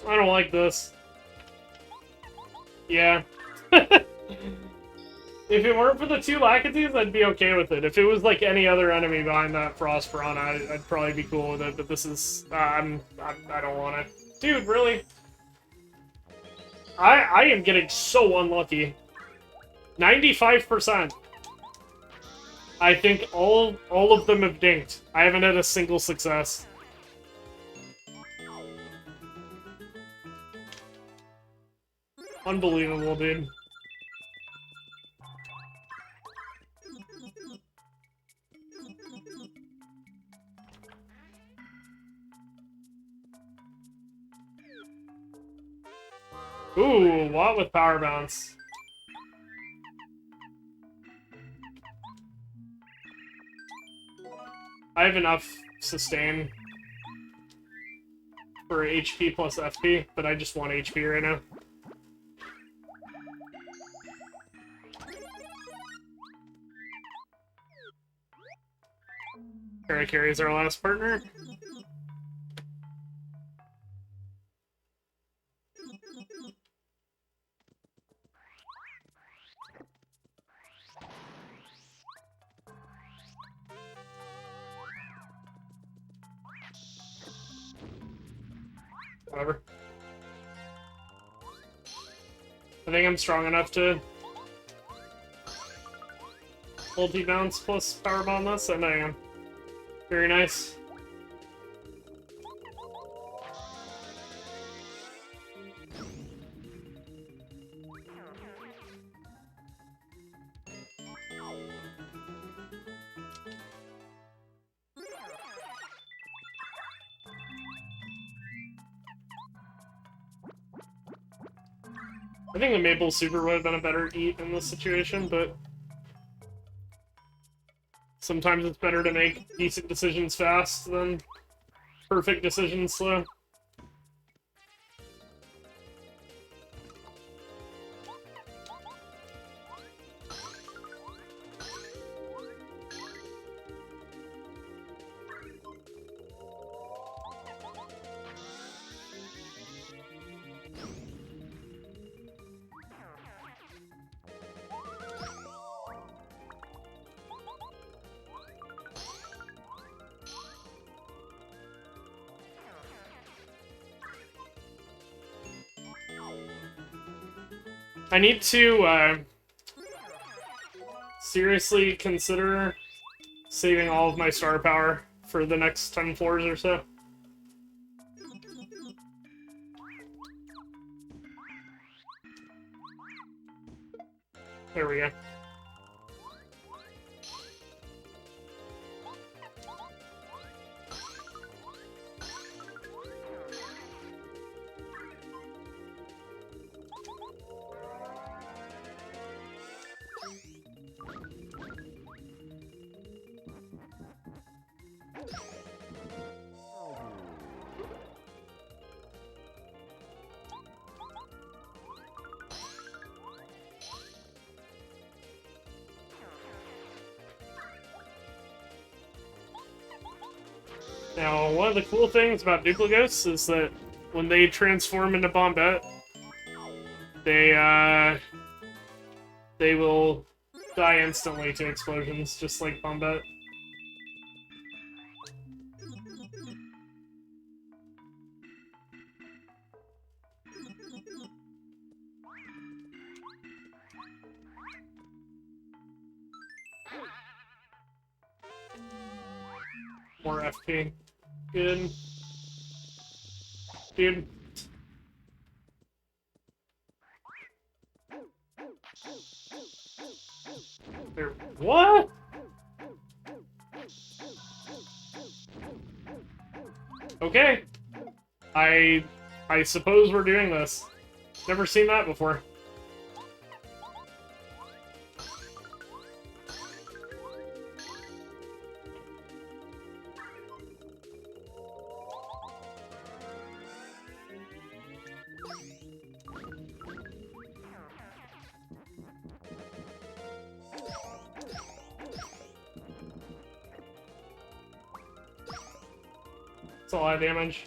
I don't like this. Yeah. If it weren't for the two Lackeys, I'd be okay with it. If it was like any other enemy behind that Frost Piranha, I'd probably be cool with it, but this is... I don't want it. Dude, really? I am getting so unlucky. 95%. I think all of them have dinked. I haven't had a single success. Unbelievable, dude. Ooh, what with Power Bounce? I have enough sustain for HP plus FP, but I just want HP right now. Carry is our last partner. Whatever. I think I'm strong enough to multi-bounce plus power bomb this, and I am. Very nice. I think the Maple Super would have been a better eat in this situation, but sometimes it's better to make decent decisions fast than perfect decisions slow. I need to seriously consider saving all of my star power for the next 10 floors or so. There we go. Now, one of the cool things about Dupligos is that when they transform into Bombette, they will die instantly to explosions, just like Bombette. More FP. Good. Dude. There. What? Okay. I suppose we're doing this. Never seen that before. That's a lot of damage.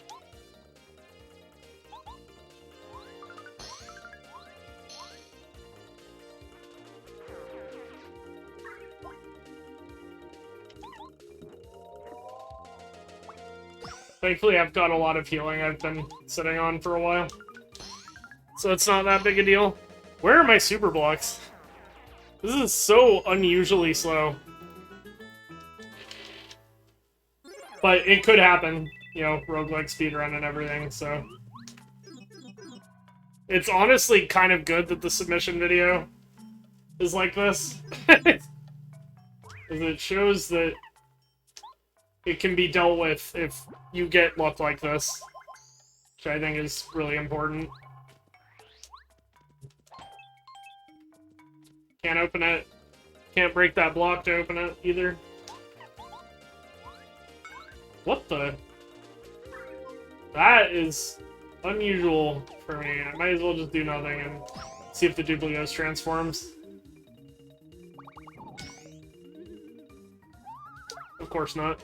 Thankfully, I've got a lot of healing I've been sitting on for a while. So it's not that big a deal. Where are my super blocks? This is so unusually slow. But it could happen, you know, roguelike speedrun and everything, so... It's honestly kind of good that the submission video is like this. Because it shows that it can be dealt with if you get luck like this. Which I think is really important. Can't open it. Can't break that block to open it, either. What the? That is unusual for me. I might as well just do nothing and see if the Dupligos transforms. Of course not.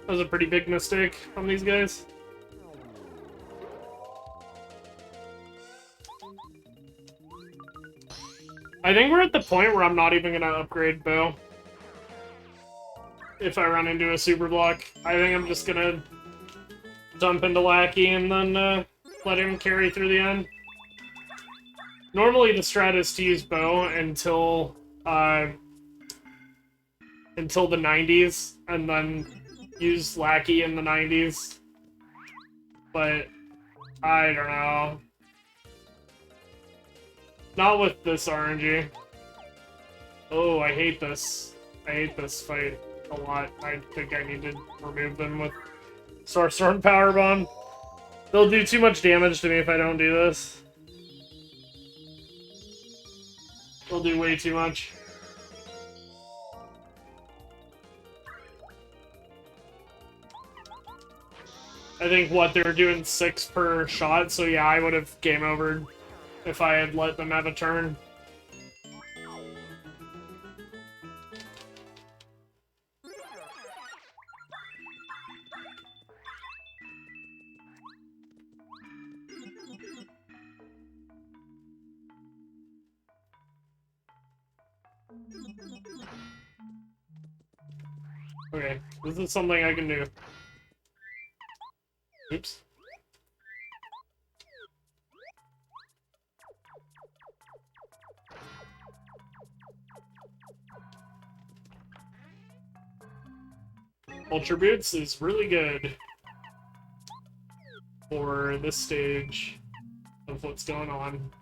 That was a pretty big mistake on these guys. I think we're at the point where I'm not even gonna upgrade Bow. If I run into a super block, I think I'm just gonna dump into Lackey and then let him carry through the end. Normally the strat is to use Bow until the 90s, and then use Lackey in the 90s. But I don't know. Not with this RNG. Oh, I hate this. I hate this fight a lot. I think I need to remove them with Starstorm Power Bomb. They'll do too much damage to me if I don't do this. They'll do way too much. I think, what, they're doing 6 per shot, so yeah, I would have game overed if I had let them have a turn. Okay, this is something I can do. Oops. Ultra Boots is really good for this stage of what's going on.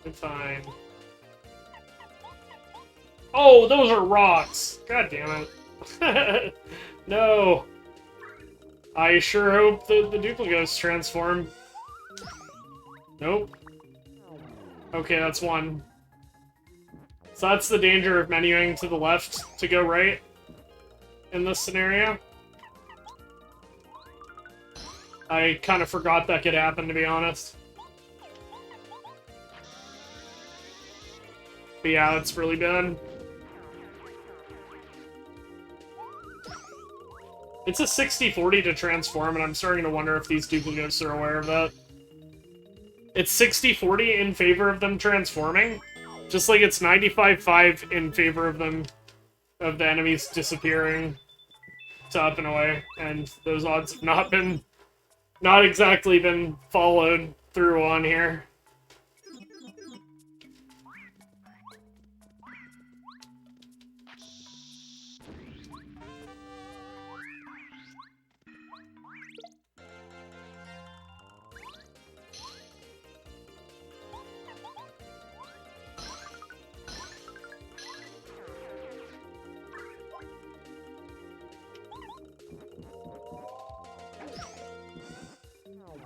I'm fine. Oh, those are rocks! God damn it. No! I sure hope the duplicates transform. Nope. Okay, that's one. So that's the danger of menuing to the left to go right in this scenario. I kind of forgot that could happen, to be honest. But yeah, it's really bad. It's a 60-40 to transform, and I'm starting to wonder if these duplicates are aware of that. It's 60-40 in favor of them transforming, just like it's 95-5 in favor of them, of the enemies disappearing to up and away, and those odds have not exactly been followed through on here.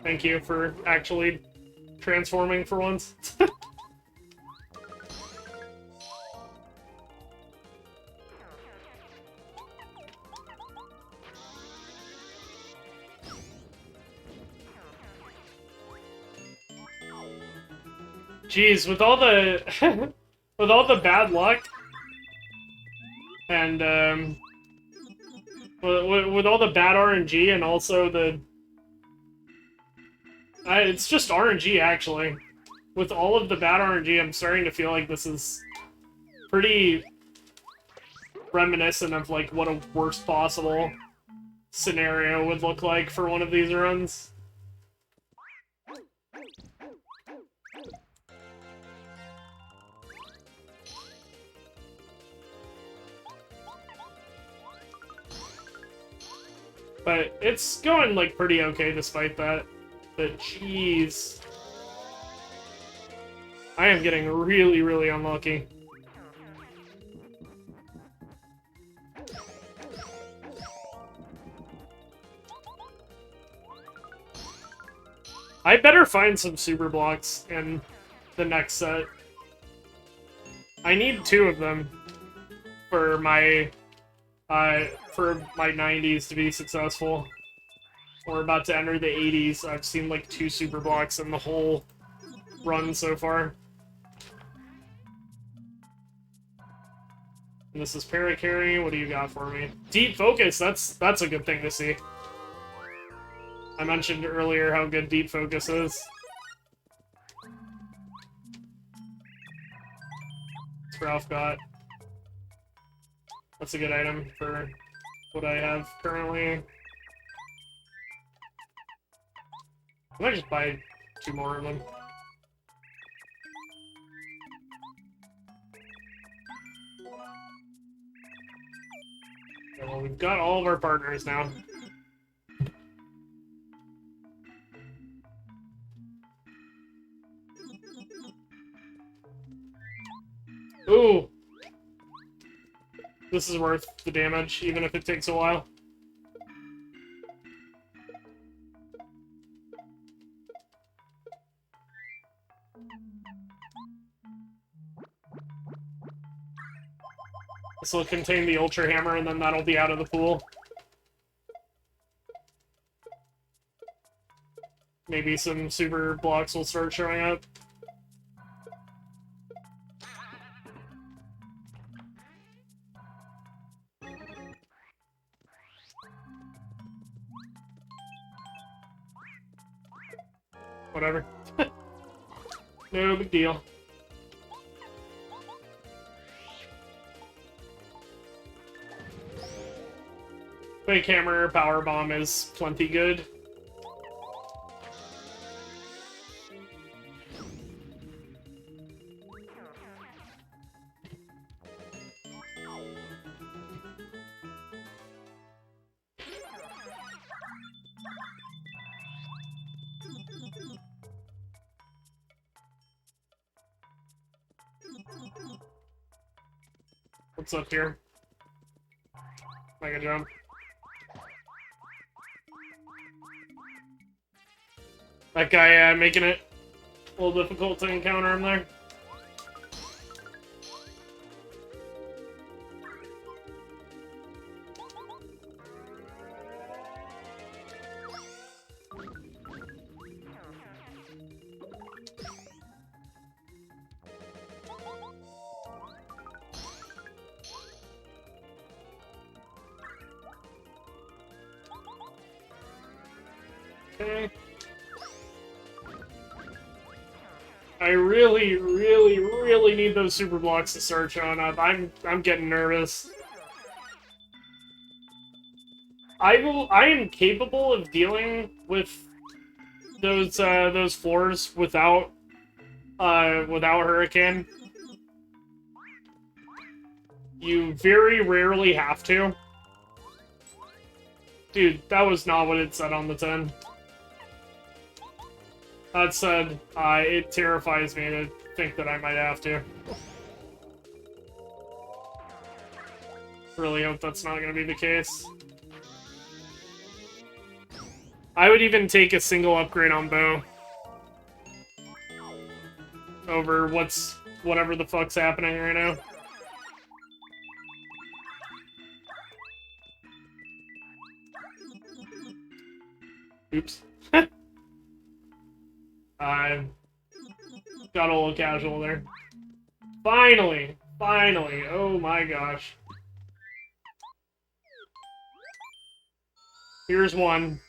Thank you for actually transforming for once. Jeez, with all the with all the bad luck and with all the bad RNG and also the it's just RNG, actually. With all of the bad RNG, I'm starting to feel like this is pretty reminiscent of, like, what a worst possible scenario would look like for one of these runs. But it's going, like, pretty okay despite that. But jeez. I am getting really, really unlucky. I better find some super blocks in the next set. I need 2 of them for my 90s to be successful. We're about to enter the 80s. I've seen like 2 super blocks in the whole run so far. And this is Paracarry. What do you got for me? Deep Focus. That's a good thing to see. I mentioned earlier how good Deep Focus is. What's Ralph got? That's a good item for what I have currently. I might just buy 2 more of them. Okay, well, we've got all of our partners now. Ooh! This is worth the damage, even if it takes a while. This will contain the Ultra Hammer, and then that'll be out of the pool. Maybe some super blocks will start showing up. Whatever. No big deal. Fake Hammer Power Bomb is plenty good. What's up here? Mega jump. That guy making it a little difficult to encounter him there. Okay. I really need those super blocks to start showing up. I'm getting nervous. I am capable of dealing with those floors without Hurricane. You very rarely have to. Dude, that was not what it said on the tin. That said, it terrifies me to think that I might have to. Really hope that's not going to be the case. I would even take a single upgrade on Bow over whatever the fuck's happening right now. Oops. I got a little casual there. Finally! Finally! Oh my gosh. Here's one.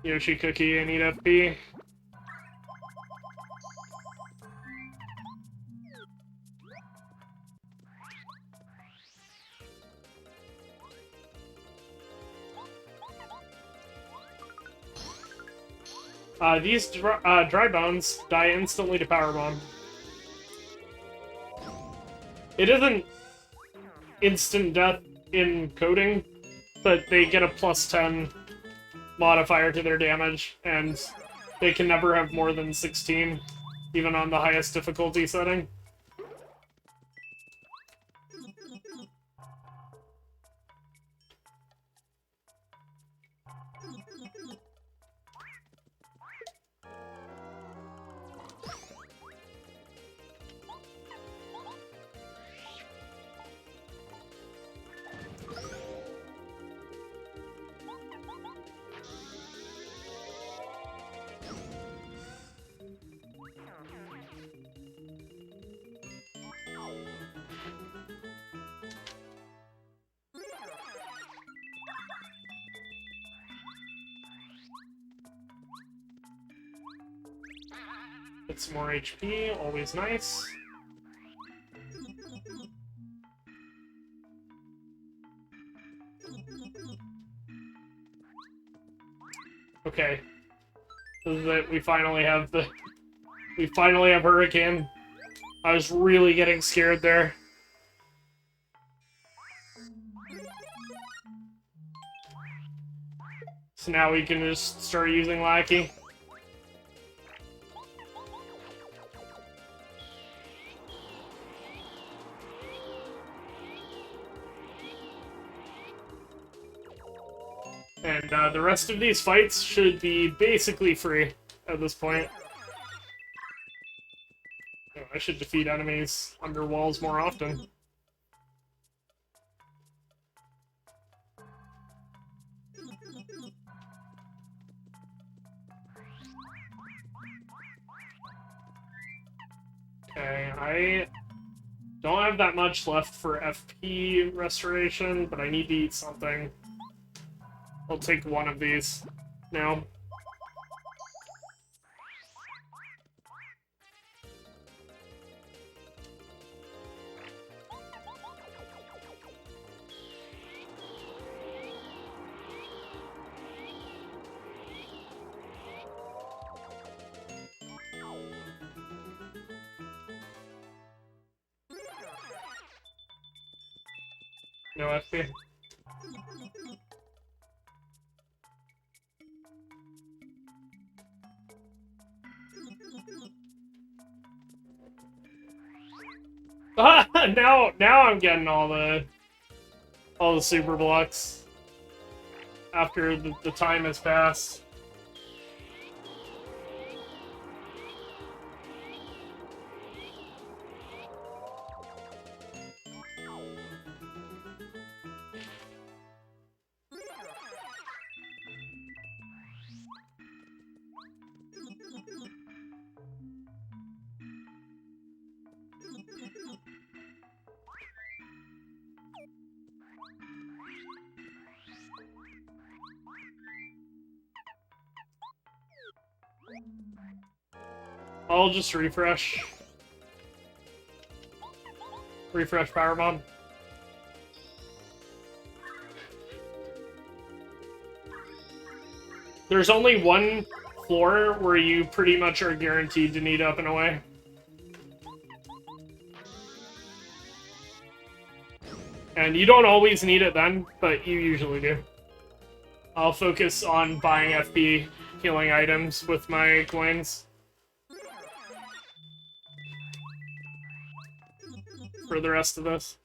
Yoshi Cookie, I need FP. These dry bones die instantly to Power Bomb. It isn't instant death in coding, but they get a +10 modifier to their damage, and they can never have more than 16, even on the highest difficulty setting. get some more HP, always nice. Okay. This is it. We finally have Hurricane. I was really getting scared there. So now we can just start using Lackey. And the rest of these fights should be basically free at this point. Oh, I should defeat enemies under walls more often. Okay, I don't have that much left for FP restoration, but I need to eat something. I'll take one of these now. No FP. Now I'm getting all the super blocks after the time has passed. I'll just refresh. Refresh Power Bomb. There's only one floor where you pretty much are guaranteed to need up and away. And you don't always need it then, but you usually do. I'll focus on buying FP healing items with my coins for the rest of this.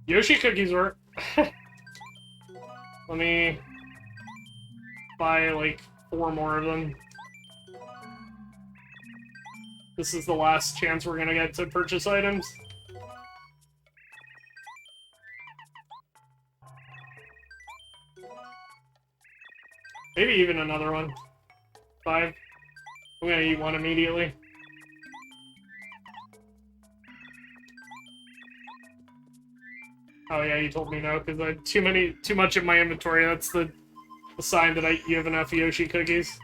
Yoshi cookies work. Let me buy like 4 more of them. This is the last chance we're gonna get to purchase items. Maybe even another one. 5. I'm gonna eat one immediately. Oh yeah, you told me no, because I had too much in my inventory. That's the sign that you have enough Yoshi cookies.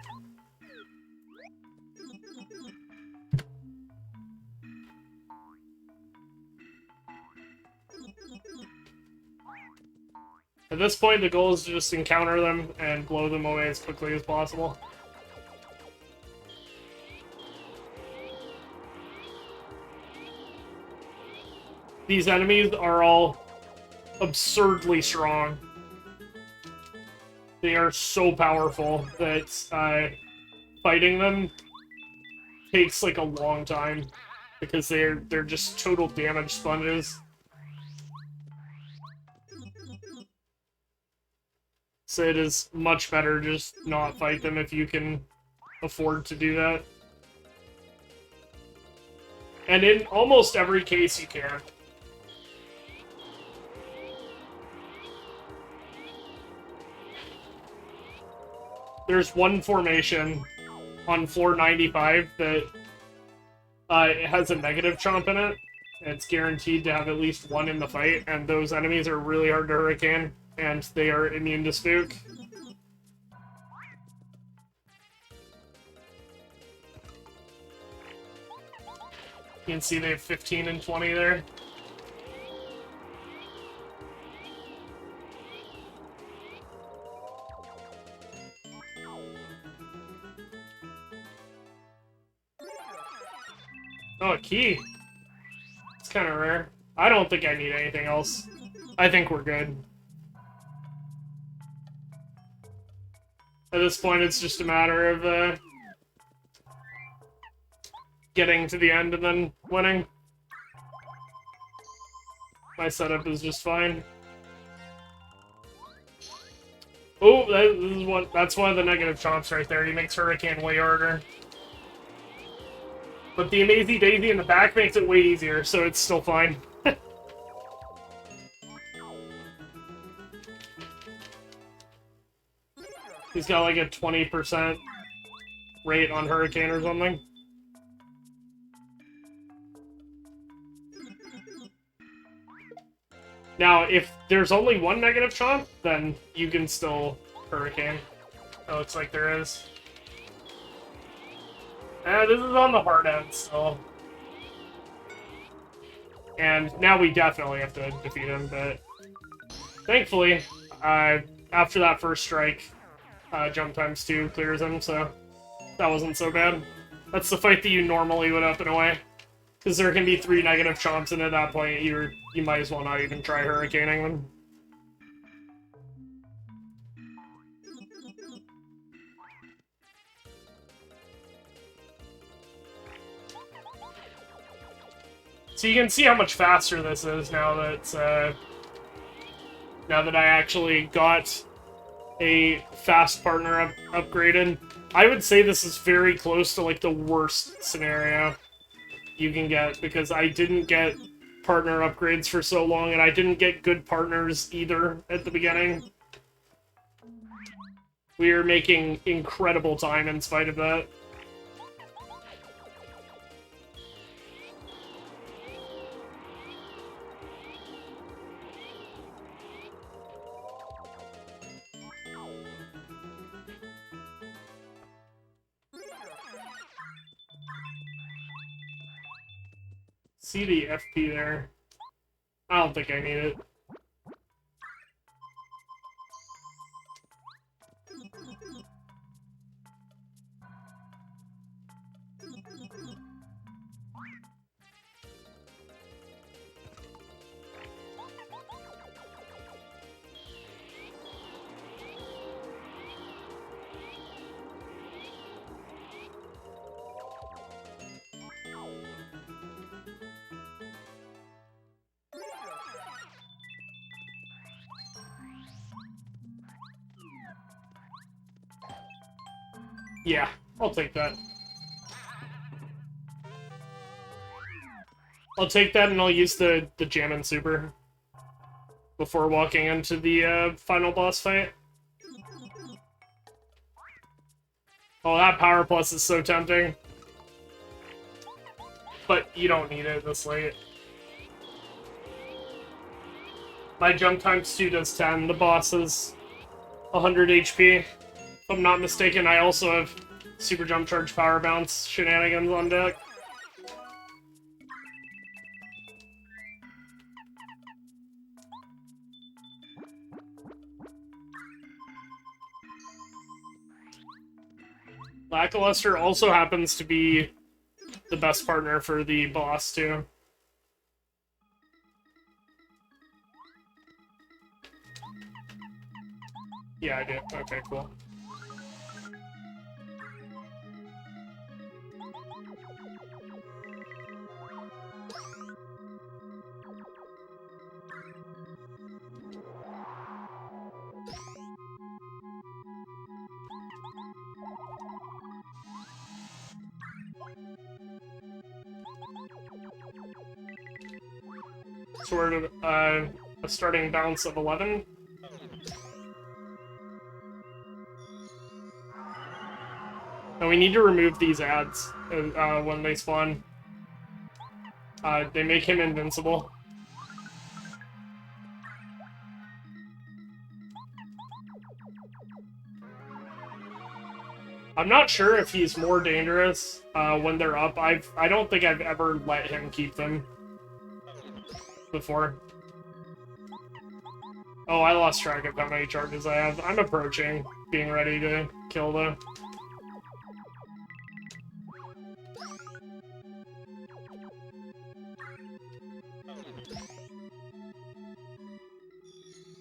At this point, the goal is to just encounter them and blow them away as quickly as possible. These enemies are all absurdly strong. They are so powerful that fighting them takes like a long time because they're just total damage sponges. So it is much better just not fight them if you can afford to do that. And in almost every case you can. There's one formation on floor 95 that it has a negative chomp in it, It's guaranteed to have at least one in the fight, and those enemies are really hard to hurricane, and they are immune to spook. You can see they have 15 and 20 there. Oh, a key. It's kind of rare. I don't think I need anything else. I think we're good. At this point, it's just a matter of getting to the end and then winning. My setup is just fine. Oh, that's one of the negative chomps right there. He makes Hurricane way harder. But the Amazy Daisy in the back makes it way easier, so it's still fine. He's got like a 20% rate on Hurricane or something. Now, if there's only one negative chomp, then you can still Hurricane. It looks like there is. This is on the hard end, so... And now we definitely have to defeat him, but... Thankfully, after that first strike, jump times 2 clears him, so... That wasn't so bad. That's the fight that you normally would up and away. Because there can be 3 negative chomps, and at that point, you might as well not even try hurricaning them. So you can see how much faster this is now that I actually got a fast partner upgraded. I would say this is very close to like the worst scenario you can get, because I didn't get partner upgrades for so long, and I didn't get good partners either at the beginning. We are making incredible time in spite of that. See the FP there. I don't think I need it. Yeah, I'll take that. I'll take that, and I'll use the Jammin' Super before walking into the final boss fight. Oh, that Power Plus is so tempting. But you don't need it this late. My jump times 2 does 10. The boss is 100 HP. If I'm not mistaken, I also have Super Jump Charge Power Bounce shenanigans on deck. Lackluster also happens to be the best partner for the boss, too. Yeah, I do. Okay, cool. So we're at a starting balance of 11. And we need to remove these ads when they spawn. They make him invincible. I'm not sure if he's more dangerous when they're up. I don't think I've ever let him keep them before. Oh, I lost track of how many charges I have. I'm approaching, being ready to kill though.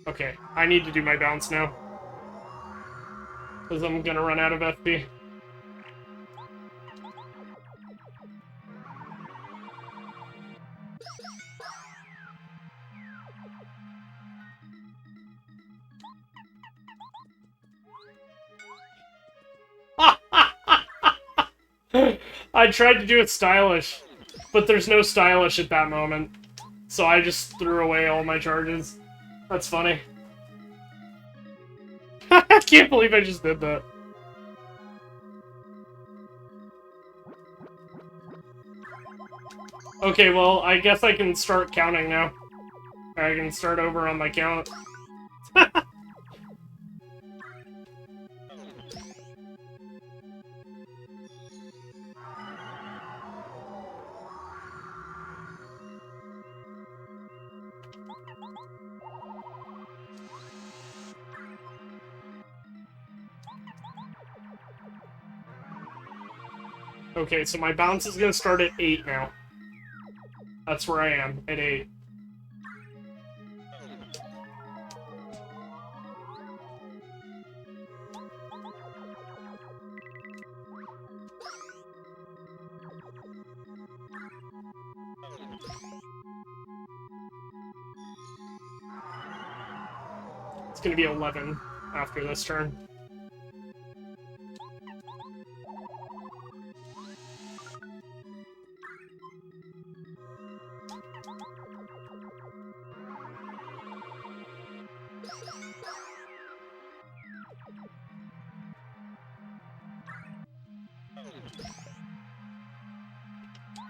Okay, I need to do my bounce now. Because I'm gonna run out of FP. I tried to do it stylish, but there's no stylish at that moment. So I just threw away all my charges. That's funny. I can't believe I just did that. Okay, well, I guess I can start counting now. I can start over on my count. Okay, so my bounce is gonna start at 8 now. That's where I am, at 8. It's gonna be 11 after this turn.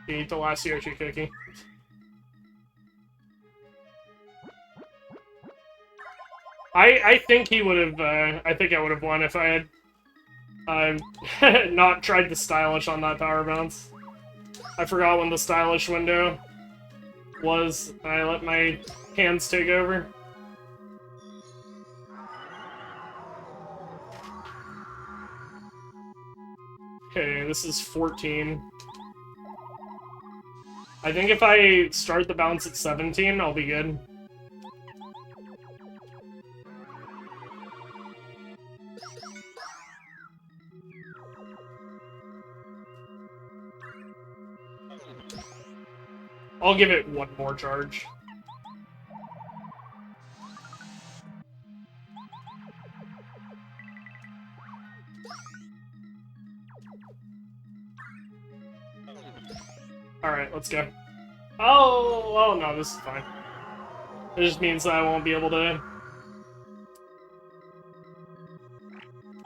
You eat the last Yoshi cookie. I think he would have, I think I would have won if I had not tried the stylish on that power bounce. I forgot when the stylish window was. I let my hands take over. Okay, this is 14. I think if I start the bounce at 17, I'll be good. I'll give it one more charge. Alright, let's go. Oh, no, this is fine. It just means that I won't be able to...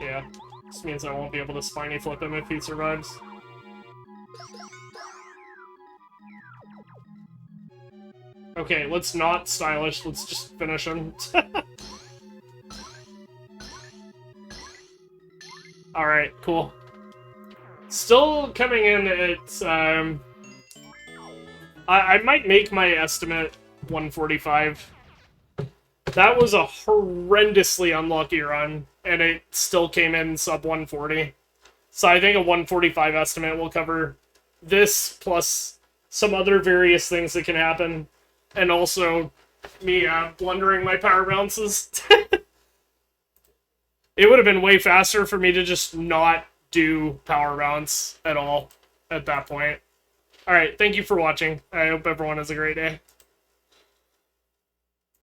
Yeah, this means I won't be able to spiny flip him if he survives. Okay, let's not stylish, let's just finish him. Alright, cool. Still coming in at, I might make my estimate 145. That was a horrendously unlucky run, and it still came in sub 140. So I think a 145 estimate will cover this, plus some other various things that can happen. And also, me blundering my power bounces. It would have been way faster for me to just not do power bounce at all at that point. Alright, thank you for watching. I hope everyone has a great day.